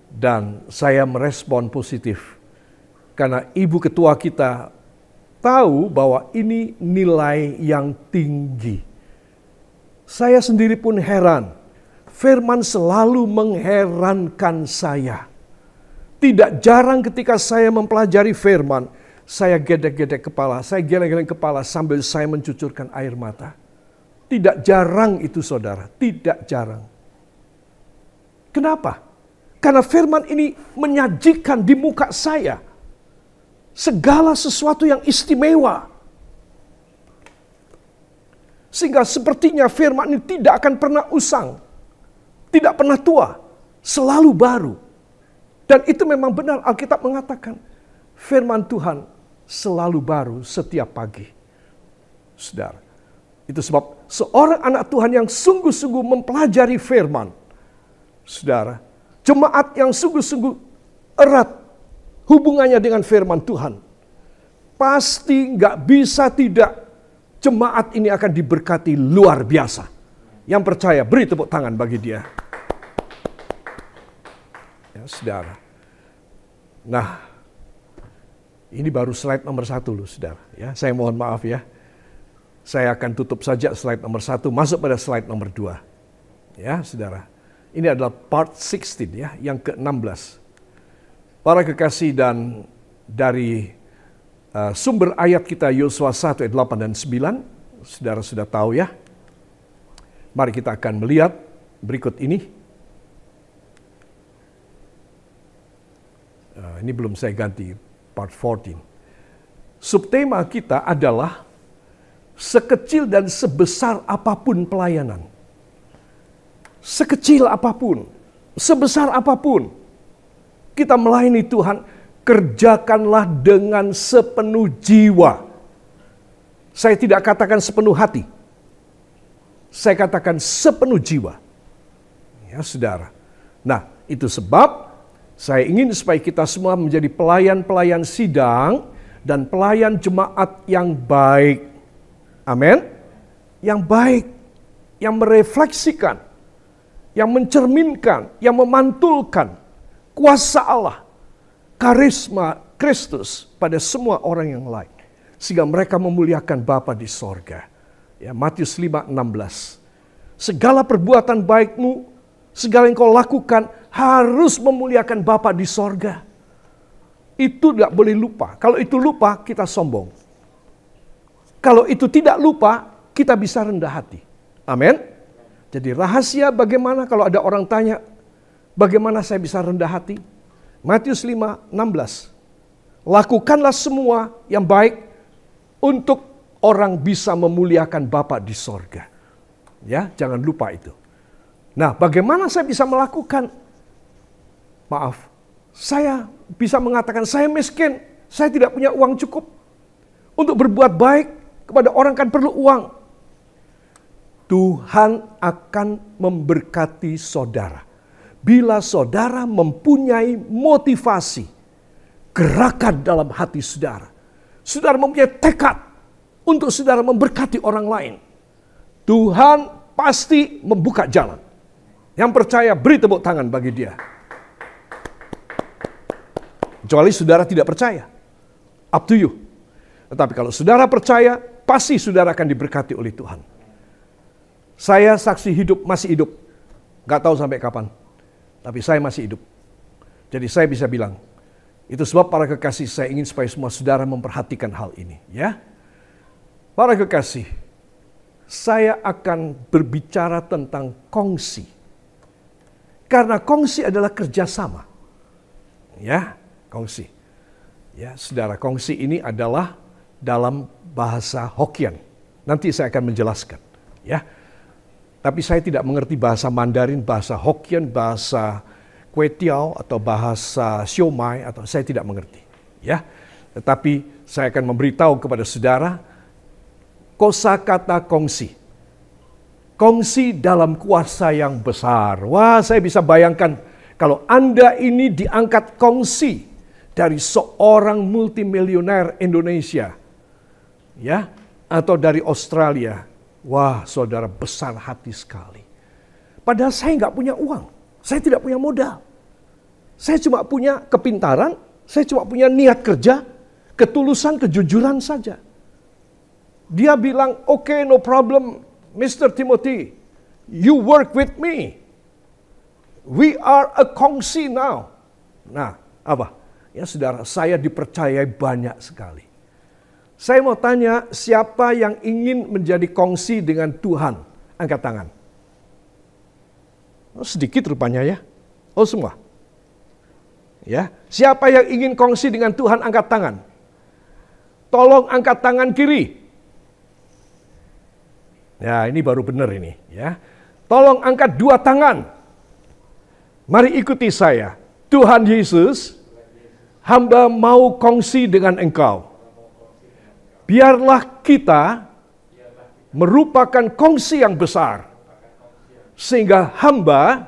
Dan saya merespon positif. Karena ibu ketua kita tahu bahwa ini nilai yang tinggi. Saya sendiri pun heran. Firman selalu mengherankan saya. Tidak jarang ketika saya mempelajari firman, saya gedek-gedek kepala, saya geleng-geleng kepala sambil saya mencucurkan air mata. Tidak jarang itu saudara, tidak jarang. Kenapa? Karena firman ini menyajikan di muka saya segala sesuatu yang istimewa. Sehingga sepertinya firman ini tidak akan pernah usang, tidak pernah tua, selalu baru. Dan itu memang benar, Alkitab mengatakan firman Tuhan selalu baru setiap pagi. Saudara, itu sebab seorang anak Tuhan yang sungguh-sungguh mempelajari firman, saudara, jemaat yang sungguh-sungguh erat hubungannya dengan firman Tuhan, pasti nggak bisa tidak jemaat ini akan diberkati luar biasa. Yang percaya, beri tepuk tangan bagi dia. Ya, saudara. Nah, ini baru slide nomor 1 loh, saudara. Ya, saya mohon maaf ya. Saya akan tutup saja slide nomor 1, masuk pada slide nomor 2. Ya, saudara. Ini adalah part 16 ya, yang ke-16. Para kekasih, dan dari sumber ayat kita Yosua 1 ayat 8 dan 9, saudara sudah tahu ya. Mari kita akan melihat berikut ini. Ini belum saya ganti, part 14. Subtema kita adalah sekecil dan sebesar apapun pelayanan. Sekecil apapun, sebesar apapun, kita melayani Tuhan, kerjakanlah dengan sepenuh jiwa. Saya tidak katakan sepenuh hati. Saya katakan sepenuh jiwa. Ya, saudara. Nah, itu sebab saya ingin supaya kita semua menjadi pelayan-pelayan sidang dan pelayan jemaat yang baik. Amin. Yang baik, yang merefleksikan, yang mencerminkan, yang memantulkan kuasa Allah, karisma Kristus pada semua orang yang lain. Sehingga mereka memuliakan Bapa di sorga. Ya, Matius 5:16. Segala perbuatan baikmu, segala yang kau lakukan harus memuliakan Bapa di sorga. Itu tidak boleh lupa. Kalau itu lupa, kita sombong. Kalau itu tidak lupa, kita bisa rendah hati. Amin. Jadi rahasia bagaimana kalau ada orang tanya, bagaimana saya bisa rendah hati? Matius 5:16. Lakukanlah semua yang baik untuk orang bisa memuliakan Bapa di sorga. Ya, jangan lupa itu. Nah, bagaimana saya bisa melakukan? Maaf, saya bisa mengatakan saya miskin, saya tidak punya uang cukup. Untuk berbuat baik kepada orang kan perlu uang. Tuhan akan memberkati saudara. Bila saudara mempunyai motivasi, gerakan dalam hati saudara. Saudara mempunyai tekad untuk saudara memberkati orang lain. Tuhan pasti membuka jalan. Yang percaya beri tepuk tangan bagi dia. Kecuali saudara tidak percaya. Up to you. Tetapi kalau saudara percaya, pasti saudara akan diberkati oleh Tuhan. Saya saksi hidup, masih hidup. Gak tahu sampai kapan. Tapi saya masih hidup. Jadi saya bisa bilang, itu sebab para kekasih saya ingin supaya semua saudara memperhatikan hal ini. Ya, para kekasih, saya akan berbicara tentang kongsi. Karena kongsi adalah kerjasama. Ya, kongsi. Ya, saudara, kongsi ini adalah dalam bahasa Hokkien. Nanti saya akan menjelaskan. Ya, tapi saya tidak mengerti bahasa Mandarin, bahasa Hokkien, bahasa Kway Teow atau bahasa Siomay, atau saya tidak mengerti. Ya, tetapi saya akan memberitahu kepada saudara kosakata kongsi. Kongsi dalam kuasa yang besar. Wah, saya bisa bayangkan Kalau Anda ini diangkat kongsi dari seorang multimilioner Indonesia, ya, atau dari Australia, wah, saudara besar hati sekali. Padahal saya nggak punya uang, saya tidak punya modal. Saya cuma punya kepintaran, saya cuma punya niat kerja, ketulusan, kejujuran saja. Dia bilang, "Okay, no problem, Mr. Timothy. You work with me. We are a kongsi now." Nah, apa? Ya saudara, saya dipercayai banyak sekali. Saya mau tanya, siapa yang ingin menjadi kongsi dengan Tuhan? Angkat tangan. Oh, sedikit rupanya ya. Oh, semua. Ya, siapa yang ingin kongsi dengan Tuhan, angkat tangan. Tolong angkat tangan kiri. Ya, ini baru benar ini, ya. Tolong angkat dua tangan. Mari ikuti saya. Tuhan Yesus, hamba mau kongsi dengan Engkau. Biarlah kita merupakan kongsi yang besar, sehingga hamba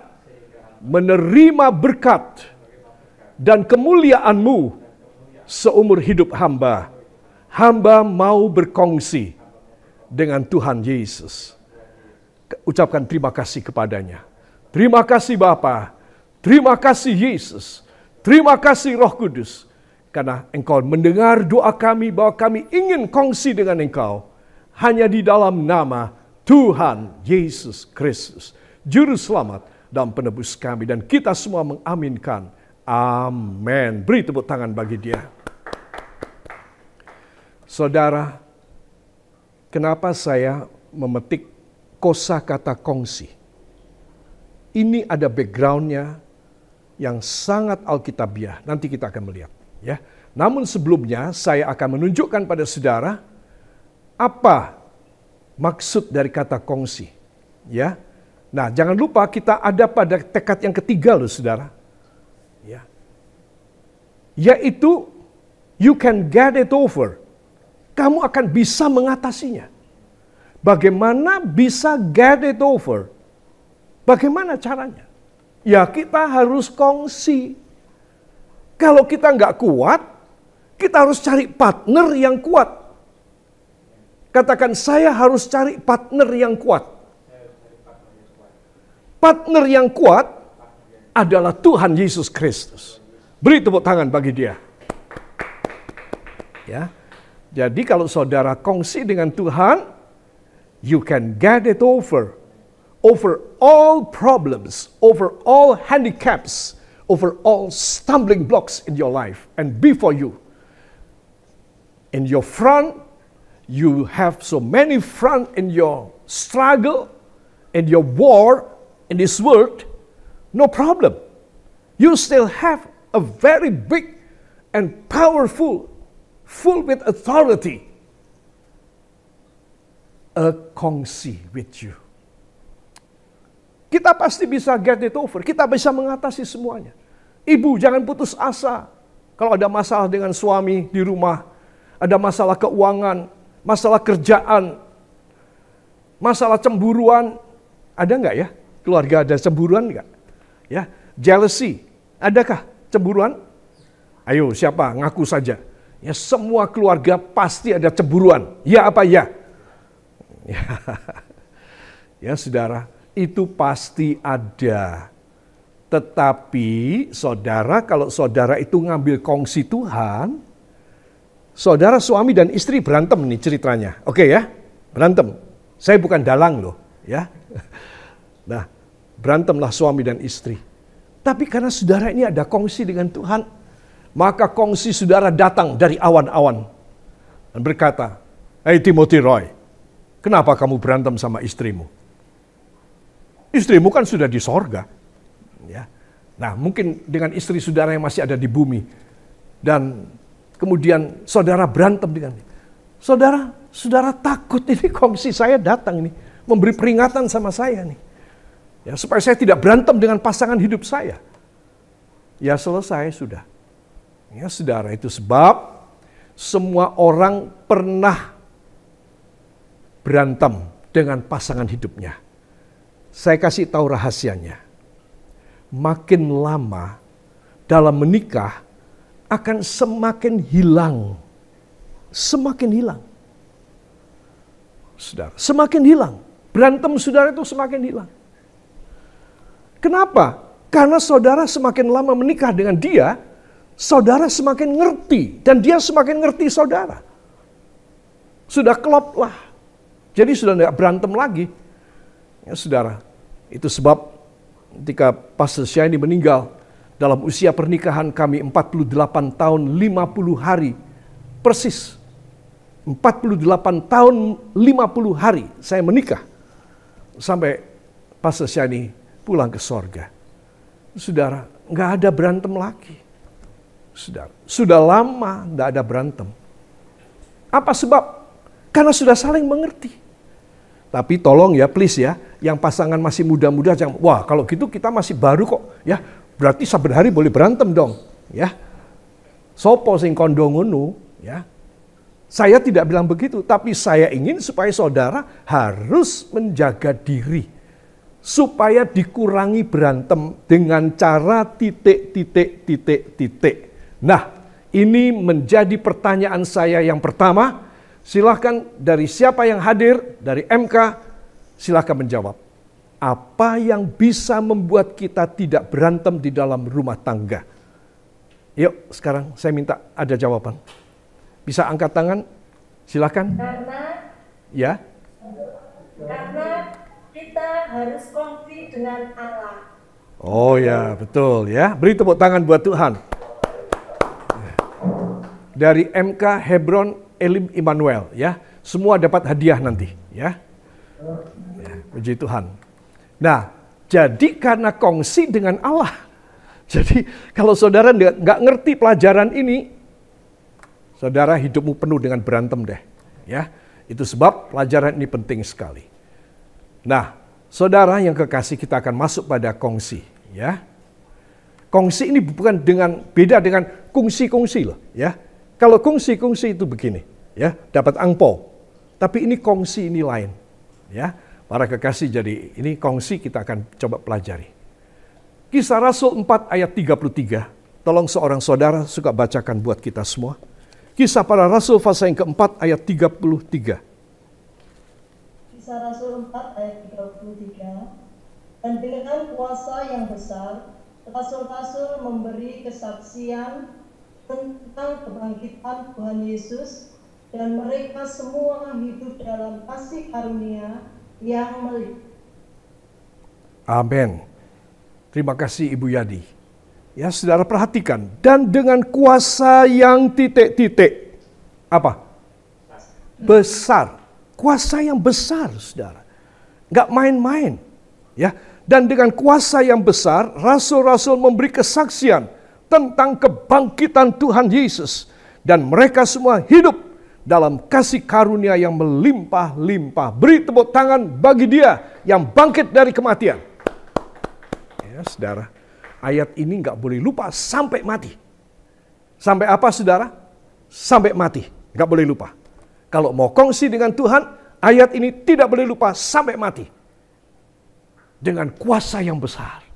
menerima berkat dan kemuliaan-Mu seumur hidup hamba. Hamba mau berkongsi dengan Tuhan Yesus. Ucapkan terima kasih kepadanya. Terima kasih Bapa, terima kasih Yesus, terima kasih Roh Kudus. Karena Engkau mendengar doa kami bahwa kami ingin kongsi dengan Engkau. Hanya di dalam nama Tuhan Yesus Kristus, Juru Selamat dan Penebus kami. Dan kita semua mengaminkan. Amin. Beri tepuk tangan bagi Dia. Saudara, kenapa saya memetik kosakata kongsi? Ini ada backgroundnya yang sangat alkitabiah. Nanti kita akan melihat. Ya. Namun sebelumnya saya akan menunjukkan pada saudara apa maksud dari kata kongsi. Ya. Nah, jangan lupa kita ada pada tekad yang ketiga loh saudara. Ya. Yaitu you can get it over. Kamu akan bisa mengatasinya. Bagaimana bisa get it over? Bagaimana caranya? Ya kita harus kongsi. Kalau kita nggak kuat, kita harus cari partner yang kuat. Katakan, saya harus cari partner yang kuat. Partner yang kuat adalah Tuhan Yesus Kristus. Beri tepuk tangan bagi Dia. Ya. Jadi kalau saudara kongsi dengan Tuhan, you can get it over. Over all problems, over all handicaps, over all stumbling blocks in your life and before you. In your front, you have so many front in your struggle, in your war in this world, no problem. You still have a very big and powerful, full with authority, a kongsi with you. Kita pasti bisa get it over. Kita bisa mengatasi semuanya. Ibu, jangan putus asa. Kalau ada masalah dengan suami di rumah, ada masalah keuangan, masalah kerjaan, masalah cemburuan, ada nggak ya? Keluarga ada cemburuan nggak? Ya, jealousy, adakah cemburuan? Ayo, siapa? Ngaku saja. Ya, semua keluarga pasti ada cemburuan. Ya apa ya? Ya, saudara. Itu pasti ada. Tetapi saudara, kalau saudara itu ngambil kongsi Tuhan, saudara suami dan istri berantem nih ceritanya. Oke ya, berantem. Saya bukan dalang loh, ya. Nah, berantemlah suami dan istri. Tapi karena saudara ini ada kongsi dengan Tuhan, maka kongsi saudara datang dari awan-awan dan berkata, "Hey Timothy Roy, kenapa kamu berantem sama istrimu? Istrimu kan sudah di sorga." Ya. Nah, mungkin dengan istri saudara yang masih ada di bumi. Dan kemudian saudara berantem dengan dia. Saudara takut ini kongsi saya datang nih. Memberi peringatan sama saya nih. Ya, supaya saya tidak berantem dengan pasangan hidup saya. Ya selesai sudah. Ya saudara, itu sebab semua orang pernah berantem dengan pasangan hidupnya. Saya kasih tahu rahasianya. makin lama dalam menikah akan semakin hilang. Semakin hilang. Saudara, semakin hilang. Berantem saudara itu semakin hilang. Kenapa? Karena saudara semakin lama menikah dengan dia, saudara semakin ngerti. Dan dia semakin ngerti saudara. Sudah klop lah. Jadi sudah tidak berantem lagi. Ya saudara, itu sebab ketika Pastor Shiny meninggal, dalam usia pernikahan kami 48 tahun 50 hari. Persis. 48 tahun 50 hari saya menikah. Sampai Pastor Shiny pulang ke sorga. Saudara, nggak ada berantem lagi. Saudara, sudah lama nggak ada berantem. Apa sebab? Karena sudah saling mengerti. Tapi tolong ya, please ya, yang pasangan masih muda-muda jangan, wah kalau gitu kita masih baru kok, ya berarti saben hari boleh berantem dong, ya. Sopo sing kondo ngono, ya. Saya tidak bilang begitu, tapi saya ingin supaya saudara harus menjaga diri. Supaya dikurangi berantem dengan cara titik. Nah, ini menjadi pertanyaan saya yang pertama. Silahkan dari siapa yang hadir, dari MK, silahkan menjawab. Apa yang bisa membuat kita tidak berantem di dalam rumah tangga? Yuk, sekarang saya minta ada jawaban. Bisa angkat tangan? Silakan. Karena kita harus konflik dengan Allah. Oh ya, betul ya. Beri tepuk tangan buat Tuhan. Dari MK Hebron Elim Immanuel ya. Semua dapat hadiah nanti ya. Puji Tuhan. Nah, jadi karena kongsi dengan Allah. Jadi kalau saudara nggak ngerti pelajaran ini, saudara hidupmu penuh dengan berantem deh. Ya, itu sebab pelajaran ini penting sekali. Nah, saudara yang kekasih, kita akan masuk pada kongsi. Ya, kongsi ini bukan beda dengan kongsi-kongsi loh. Ya, kalau kongsi-kongsi itu begini, ya dapat angpau. Tapi ini kongsi ini lain. Ya, para kekasih, jadi ini kongsi kita akan coba pelajari. Kisah Rasul 4 ayat 33. Tolong seorang saudara suka bacakan buat kita semua. Kisah para Rasul pasal yang keempat ayat 33. Kisah Rasul 4 ayat 33. Dan dengan kuasa yang besar, rasul-rasul memberi kesaksian tentang kebangkitan Tuhan Yesus, dan mereka semua hidup dalam kasih karunia yang melimpah. Amin. Terima kasih Ibu Yadi. Ya, saudara perhatikan. Dan dengan kuasa yang titik-titik. Apa? Besar. Kuasa yang besar, saudara. Nggak main-main. Ya. Dan dengan kuasa yang besar, rasul-rasul memberi kesaksian tentang kebangkitan Tuhan Yesus. Dan mereka semua hidup dalam kasih karunia yang melimpah-limpah. Beri tepuk tangan bagi dia yang bangkit dari kematian. Ya, saudara, ayat ini nggak boleh lupa sampai mati. Sampai apa, saudara? Sampai mati, nggak boleh lupa. Kalau mau kongsi dengan Tuhan, ayat ini tidak boleh lupa sampai mati. Dengan kuasa yang besar,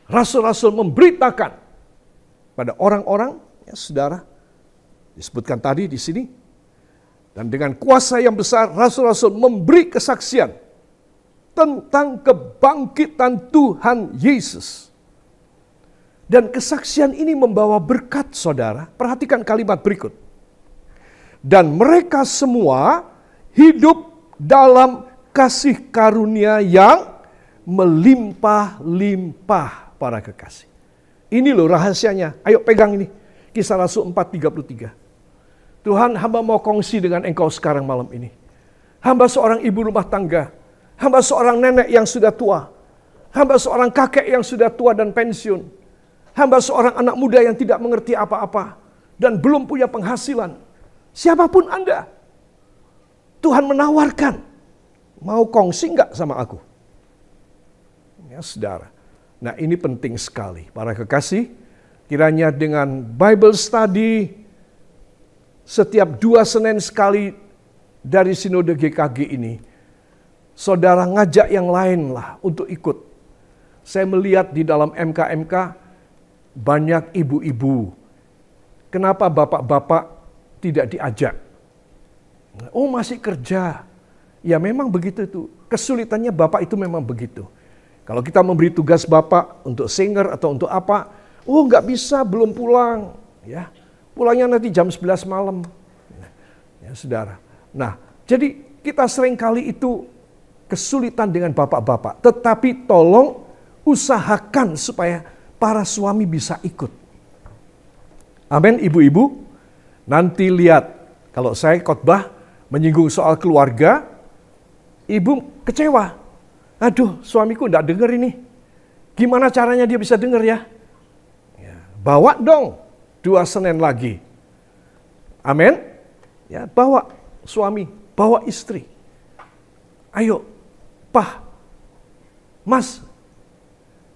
rasul-rasul memberitakan pada orang-orang, ya saudara, disebutkan tadi di sini. Dan dengan kuasa yang besar, rasul-rasul memberi kesaksian tentang kebangkitan Tuhan Yesus. Dan kesaksian ini membawa berkat, saudara. Perhatikan kalimat berikut. Dan mereka semua hidup dalam kasih karunia yang melimpah-limpah, para kekasih. Ini loh rahasianya. Ayo pegang ini. Kisah Rasul 4:33. Tuhan, hamba mau kongsi dengan engkau sekarang malam ini. Hamba seorang ibu rumah tangga. Hamba seorang nenek yang sudah tua. Hamba seorang kakek yang sudah tua dan pensiun. Hamba seorang anak muda yang tidak mengerti apa-apa. Dan belum punya penghasilan. Siapapun Anda. Tuhan menawarkan. Mau kongsi enggak sama aku? Ya saudara. Nah ini penting sekali. Para kekasih. Kiranya dengan Bible study. Setiap 2 Senin sekali dari Sinode GKG ini. Saudara ngajak yang lain lah untuk ikut. Saya melihat di dalam MK-MK banyak ibu-ibu. Kenapa bapak-bapak tidak diajak? Oh, masih kerja. Ya memang begitu itu. Kesulitannya bapak itu memang begitu. Kalau kita memberi tugas bapak untuk singer atau untuk apa, oh nggak bisa, belum pulang. Ya, pulangnya nanti jam 11 malam. Ya, saudara. Nah, jadi kita seringkali itu kesulitan dengan bapak-bapak. Tetapi tolong usahakan supaya para suami bisa ikut. Amin, ibu-ibu. Nanti lihat, kalau saya khotbah menyinggung soal keluarga, ibu kecewa. Aduh, suamiku enggak dengar ini. Gimana caranya dia bisa dengar ya? Bawa dong 2 Senin lagi. Amin. Ya, bawa suami, bawa istri. Ayo, Pak, Mas,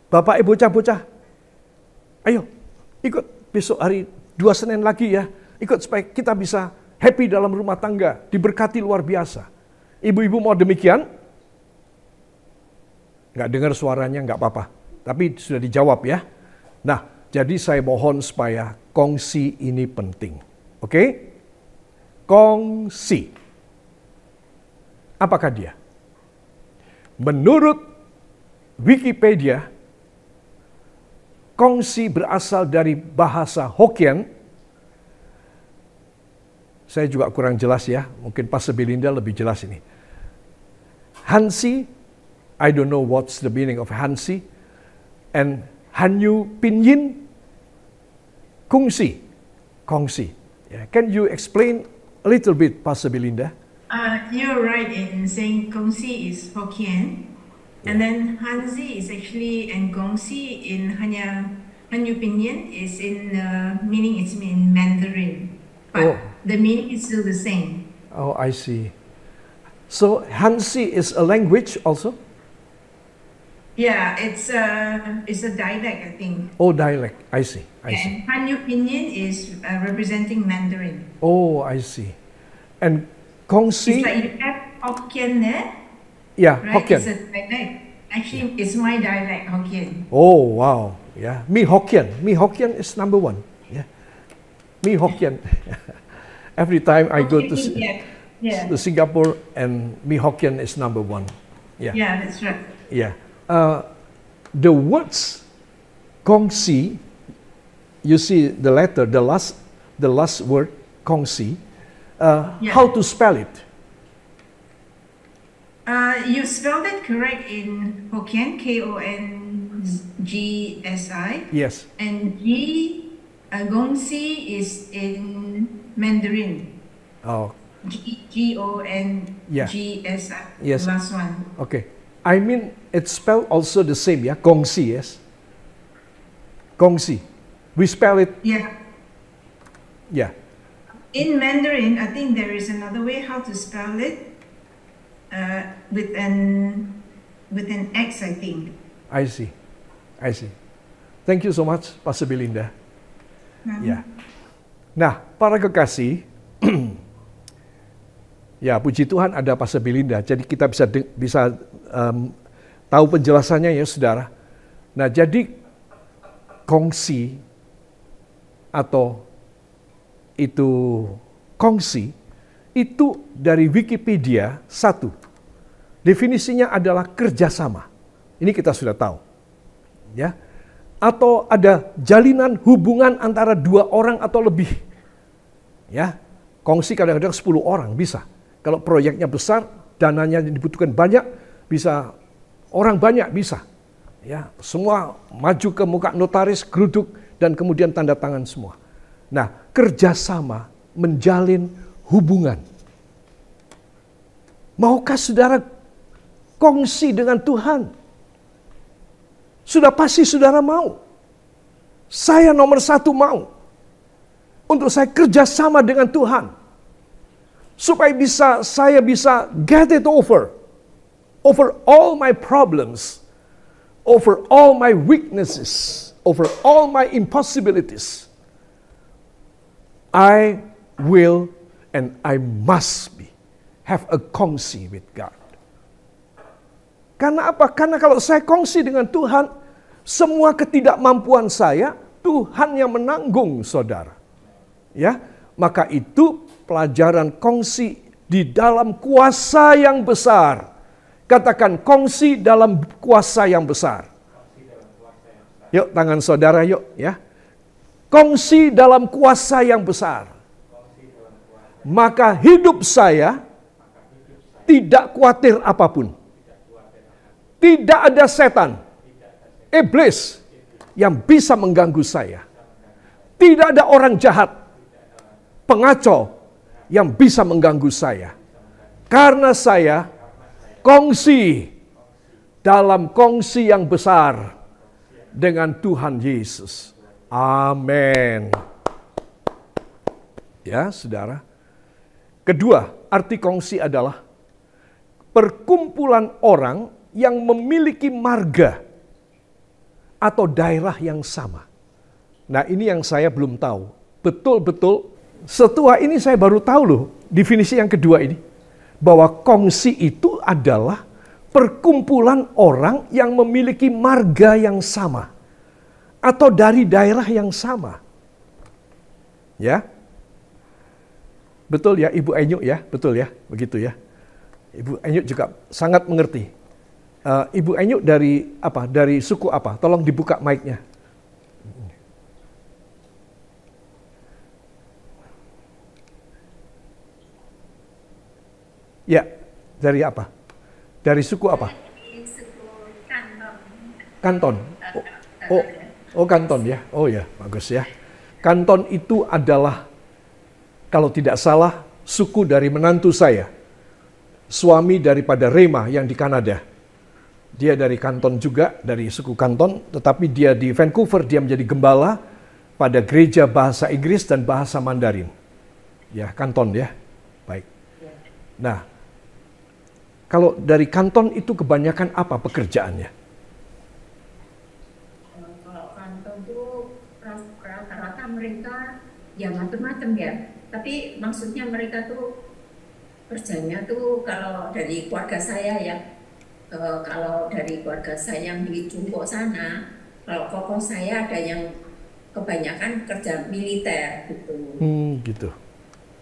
Bapak Ibu bocah-bocah. Ayo, ikut besok hari 2 Senin lagi ya. Ikut supaya kita bisa happy dalam rumah tangga, diberkati luar biasa. Ibu-ibu mau demikian? Nggak dengar suaranya, nggak apa-apa. Tapi sudah dijawab ya. Nah, jadi saya mohon supaya kongsi ini penting. Oke? Kongsi. Apakah dia? Menurut Wikipedia, kongsi berasal dari bahasa Hokkien. Saya juga kurang jelas ya, mungkin Pastor Belinda lebih jelas ini. Hansi, I don't know what's the meaning of Hansi, and Hanyu Pinyin, kongsi, kongsi. Yeah. Can you explain a little bit, Pastor Belinda? You're right in saying Gongsi is Hokkien, and then Hanzi is actually, and Gongsi in Hanyu Pinyin is in meaning it's in Mandarin, but the meaning is still the same. Oh, I see. So Hansi is a language also? Yeah, it's a dialect, I think. Oh, dialect. I see. I see. And Hanyu Pinyin is representing Mandarin. Oh, I see. And Kongsi. It's like you have Hokkien there. Yeah, right? Hokkien. It's a dialect. Actually, it's my dialect, Hokkien. Oh, wow. Yeah, me Hokkien. Me Hokkien is number 1. Yeah, me Hokkien. Every time I go to to Singapore, and me Hokkien is number 1. Yeah. Yeah, that's right. Yeah. The words Kongsi, you see the letter, the last word Kongsi. How to spell it? You spelled it correct in Hokkien, Kongsi. Yes. And Gongsi is in Mandarin. Oh. Gongsi. Yes. Last one. Okay. I mean, it's spelled also the same, yeah? Gongsi, yes? Gongsi. We spell it. Yeah. Yeah. In Mandarin, I think there is another way how to spell it. With an X, I think. I see. Thank you so much, Pastor Belinda. Ya. Nah, para kekasih, ya puji Tuhan ada Pastor Belinda, jadi kita bisa tahu penjelasannya ya saudara. Nah, jadi kongsi atau itu kongsi itu dari Wikipedia 1. Definisinya adalah kerjasama. Ini kita sudah tahu. Ya. Atau ada jalinan hubungan antara 2 orang atau lebih. Ya. Kongsi kadang-kadang 10 orang bisa. Kalau proyeknya besar, dananya dibutuhkan banyak, bisa orang banyak bisa. Ya, semua maju ke muka notaris, geruduk, dan kemudian tanda tangan semua. Nah, kerjasama menjalin hubungan. Maukah saudara kongsi dengan Tuhan? Sudah pasti saudara mau. Saya nomor 1 mau. Untuk saya kerjasama dengan Tuhan. Supaya saya bisa get it over. Over all my problems. Over all my weaknesses. Over all my impossibilities. I will and I must have a kongsi with God. Karena apa? Karena kalau saya kongsi dengan Tuhan, Semua ketidakmampuan saya, Tuhan yang menanggung, saudara. Ya, maka itu pelajaran kongsi di dalam kuasa yang besar. Katakan kongsi dalam kuasa yang besar. Yuk, tangan saudara yuk ya. Kongsi dalam kuasa yang besar. Maka hidup saya tidak khawatir apapun. Tidak ada setan, iblis yang bisa mengganggu saya. Tidak ada orang jahat, pengacau yang bisa mengganggu saya. Karena saya kongsi dalam kongsi yang besar dengan Tuhan Yesus. Amin. Ya, saudara. Kedua, arti kongsi adalah perkumpulan orang yang memiliki marga atau daerah yang sama. Nah, ini yang saya belum tahu. Betul-betul setelah ini saya baru tahu loh definisi yang kedua ini. Bahwa kongsi itu adalah perkumpulan orang yang memiliki marga yang sama. Atau dari daerah yang sama. Ya. Betul ya Ibu Enyuk ya? Betul ya? Begitu ya. Ibu Enyuk juga sangat mengerti. Ibu Enyuk dari apa? Dari suku apa? Tolong dibuka mic-nya. Ya, dari apa? Dari suku apa? Suku Kanton. Kanton. Oh Kanton ya. Oh ya, bagus ya. Kanton itu adalah kalau tidak salah suku dari menantu saya. Suami daripada Rema yang di Kanada. Dia dari Kanton juga, dari suku Kanton, tetapi dia di Vancouver, dia menjadi gembala pada gereja bahasa Inggris dan bahasa Mandarin. Ya, Kanton ya. Baik. Nah, kalau dari Kanton itu kebanyakan apa pekerjaannya? Kalau Kanton itu rata-rata mereka ya macam-macam ya. Tapi maksudnya mereka tuh kerjanya tuh kalau dari keluarga saya ya, kalau dari keluarga saya yang di Jungko sana, kalau kokoh saya ada yang kebanyakan kerja militer gitu. Gitu.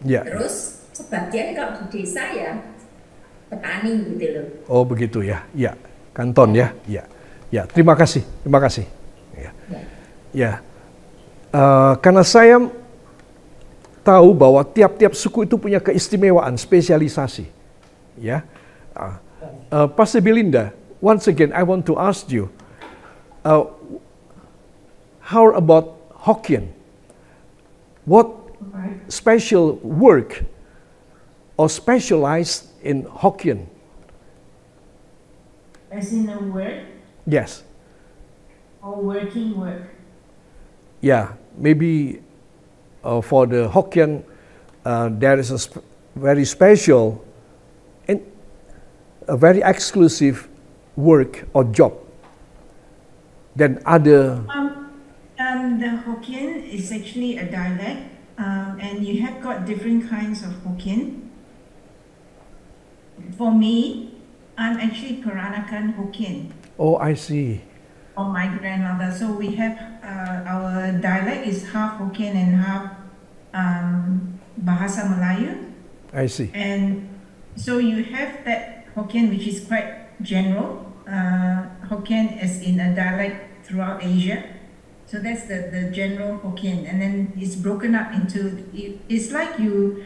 Ya. Terus sebagian kalau di desa ya petani gitu loh. Oh begitu ya. Ya. Kanton ya. Ya. Ya. Terima kasih. Terima kasih. Ya. Ya. Karena saya tahu bahwa tiap-tiap suku itu punya keistimewaan, spesialisasi. Ya. Pastor Belinda, once again I want to ask you, how about Hokkien? What special work or specialized in Hokkien? As in a word Yes. or working work? Yeah, maybe for the Hokkien, there is a very special and a very exclusive work or job than other. The Hokkien is actually a dialect, and you have got different kinds of Hokkien. For me, I'm actually Peranakan Hokkien. Oh, I see. Of my grandmother. So we have our dialect is half Hokkien and half Bahasa Melayu. I see. And so you have that Hokkien, which is quite general. Hokkien is in a dialect throughout Asia. So that's the general Hokkien. And then it's broken up into, it's like you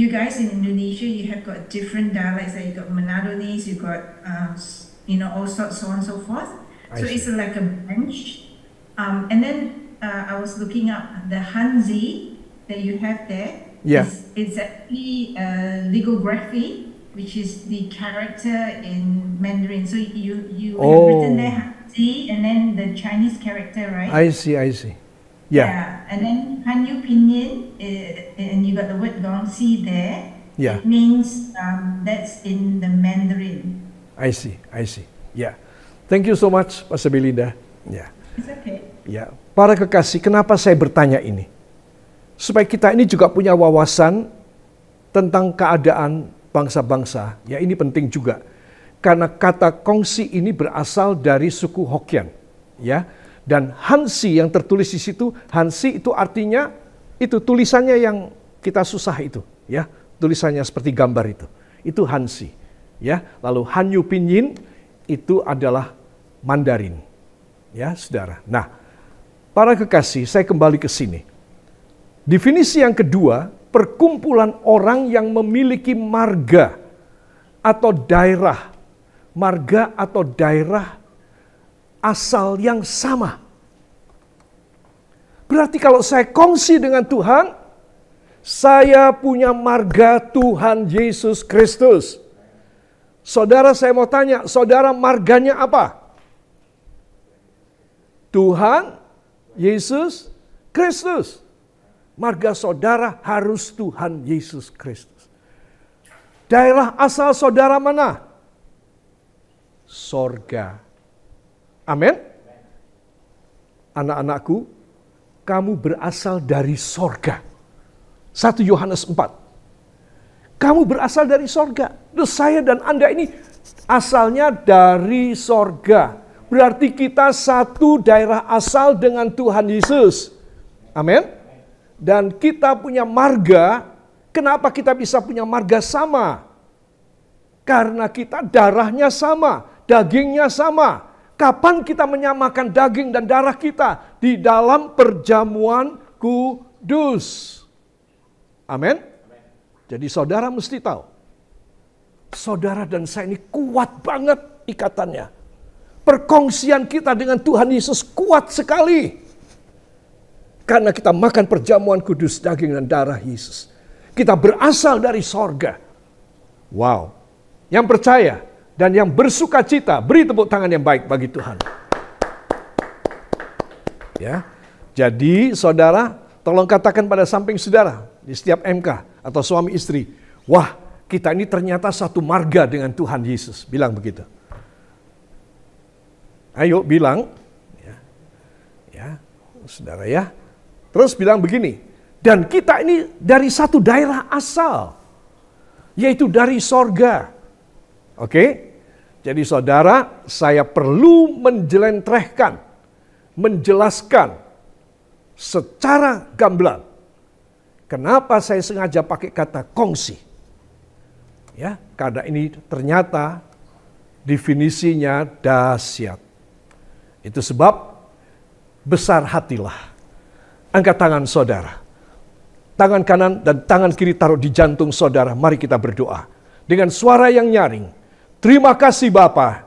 guys in Indonesia, you have got different dialects. Like you got Manadonese, you got, all sorts, so on and so forth. So it's like a bench. And then I was looking up the Hanzi that you have there. Yeah. It's actually lithography, which is the character in Mandarin. So you have written there Hanzi and then the Chinese character, right? I see. Yeah. And then Hanyu Pinyin, and you got the word Gongsi there. Yeah. It means that's in the Mandarin. I see. Yeah. Thank you so much, Pastor Belinda. Ya. It's okay. Ya, para kekasih, kenapa saya bertanya ini? Supaya kita ini juga punya wawasan tentang keadaan bangsa-bangsa. Ya, ini penting juga. Karena kata kongsi ini berasal dari suku Hokkien. Ya. Dan Hansi yang tertulis di situ, Hansi itu artinya, itu tulisannya yang kita susah itu, ya, tulisannya seperti gambar itu Hansi, ya. Lalu Hanyu Pinyin itu adalah Mandarin, ya, saudara. Nah, para kekasih, saya kembali ke sini. Definisi yang kedua, perkumpulan orang yang memiliki marga atau daerah, marga atau daerah asal yang sama. Berarti kalau saya kongsi dengan Tuhan, saya punya marga Tuhan Yesus Kristus. Saudara, saya mau tanya, saudara marganya apa? Tuhan Yesus Kristus. Marga saudara harus Tuhan Yesus Kristus. Daerah asal saudara mana? Sorga. Amin. Anak-anakku, kamu berasal dari sorga. 1 Yohanes 4. Kamu berasal dari sorga. Terus saya dan Anda ini asalnya dari sorga. Berarti kita satu daerah asal dengan Tuhan Yesus. Amin. Dan kita punya marga. Kenapa kita bisa punya marga sama? Karena kita darahnya sama, dagingnya sama. Kapan kita menyamakan daging dan darah kita? Di dalam perjamuan kudus. Amin. Jadi saudara mesti tahu. Saudara dan saya ini kuat banget ikatannya. Perkongsian kita dengan Tuhan Yesus kuat sekali. Karena kita makan perjamuan kudus daging dan darah Yesus. Kita berasal dari sorga. Wow. Yang percaya dan yang bersuka cita, beri tepuk tangan yang baik bagi Tuhan. Ya, jadi saudara, tolong katakan pada samping saudara di setiap MK atau suami istri, wah, kita ini ternyata satu marga dengan Tuhan Yesus. Bilang begitu. Ayo bilang, ya, saudara ya. Terus bilang begini, dan kita ini dari satu daerah asal, yaitu dari sorga. Oke, jadi saudara, saya perlu menjelentrehkan, menjelaskan secara gamblang. Kenapa saya sengaja pakai kata kongsi? Ya, karena ini ternyata definisinya dahsyat. Itu sebab besar hatilah. Angkat tangan saudara. Tangan kanan dan tangan kiri taruh di jantung saudara. Mari kita berdoa. Dengan suara yang nyaring. Terima kasih Bapa,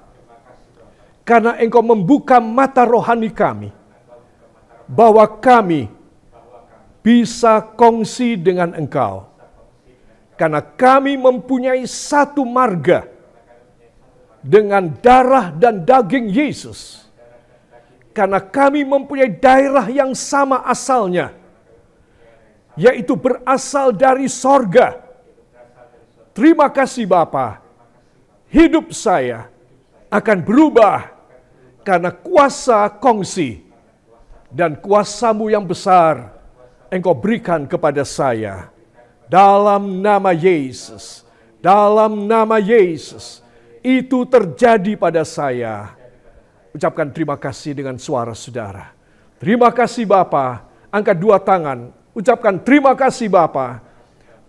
karena Engkau membuka mata rohani kami, bahwa kami bisa kongsi dengan Engkau. Karena kami mempunyai satu marga dengan darah dan daging Yesus. Karena kami mempunyai daerah yang sama asalnya, yaitu berasal dari sorga. Terima kasih Bapa. Hidup saya akan berubah karena kuasa kongsi dan kuasa-Mu yang besar Engkau berikan kepada saya. Dalam nama Yesus, dalam nama Yesus, itu terjadi pada saya. Ucapkan terima kasih dengan suara saudara. Terima kasih Bapa. Angkat dua tangan. Ucapkan terima kasih Bapa.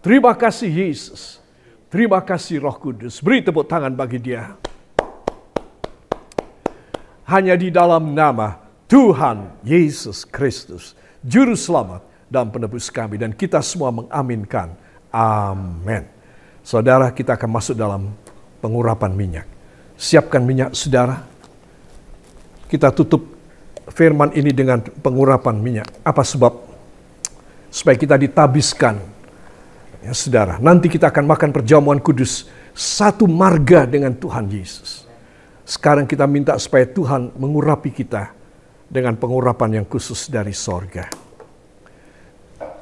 Terima kasih Yesus. Terima kasih Roh Kudus. Beri tepuk tangan bagi Dia. Hanya di dalam nama Tuhan Yesus Kristus, Juru Selamat dan Penebus kami. Dan kita semua mengaminkan. Amin. Saudara, kita akan masuk dalam pengurapan minyak. Siapkan minyak saudara. Kita tutup firman ini dengan pengurapan minyak. Apa sebab? Supaya kita ditabiskan. Ya, saudara, nanti kita akan makan perjamuan kudus, satu marga dengan Tuhan Yesus. Sekarang kita minta supaya Tuhan mengurapi kita dengan pengurapan yang khusus dari sorga.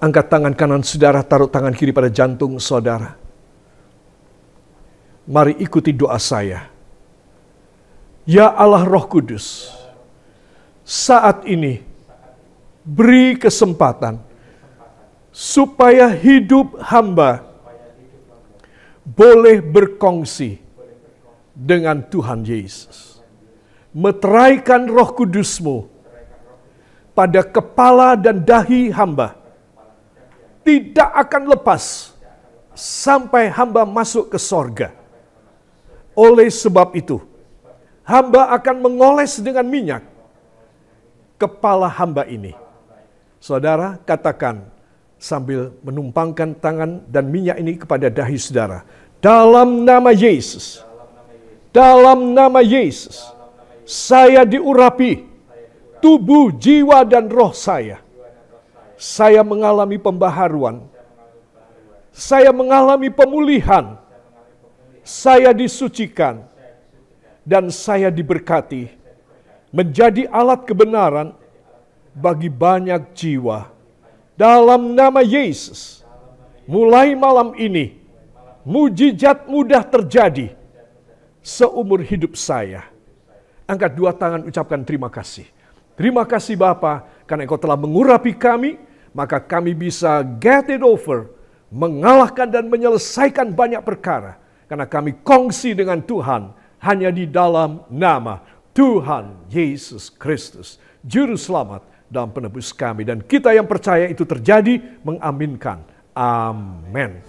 Angkat tangan kanan saudara, taruh tangan kiri pada jantung saudara. Mari ikuti doa saya. Ya Allah Roh Kudus, saat ini beri kesempatan supaya hidup hamba boleh berkongsi dengan Tuhan Yesus. Meteraikan Roh Kudus-Mu pada kepala dan dahi hamba tidak akan lepas sampai hamba masuk ke sorga. Oleh sebab itu, hamba akan mengoles dengan minyak kepala hamba ini. Saudara, katakan sambil menumpangkan tangan dan minyak ini kepada dahi saudara. Dalam nama Yesus, dalam nama Yesus, saya diurapi tubuh, jiwa, dan roh saya. Saya mengalami pembaharuan. Saya mengalami pemulihan. Saya disucikan. Dan saya diberkati menjadi alat kebenaran bagi banyak jiwa. Dalam nama Yesus, mulai malam ini, mujizat mudah terjadi seumur hidup saya. Angkat dua tangan, ucapkan terima kasih. Terima kasih Bapa, karena Engkau telah mengurapi kami, maka kami bisa get it over, mengalahkan dan menyelesaikan banyak perkara. Karena kami kongsi dengan Tuhan hanya di dalam nama Tuhan Yesus Kristus, Juru Selamat dan Penebus kami. Dan kita yang percaya itu terjadi, mengaminkan. Amin.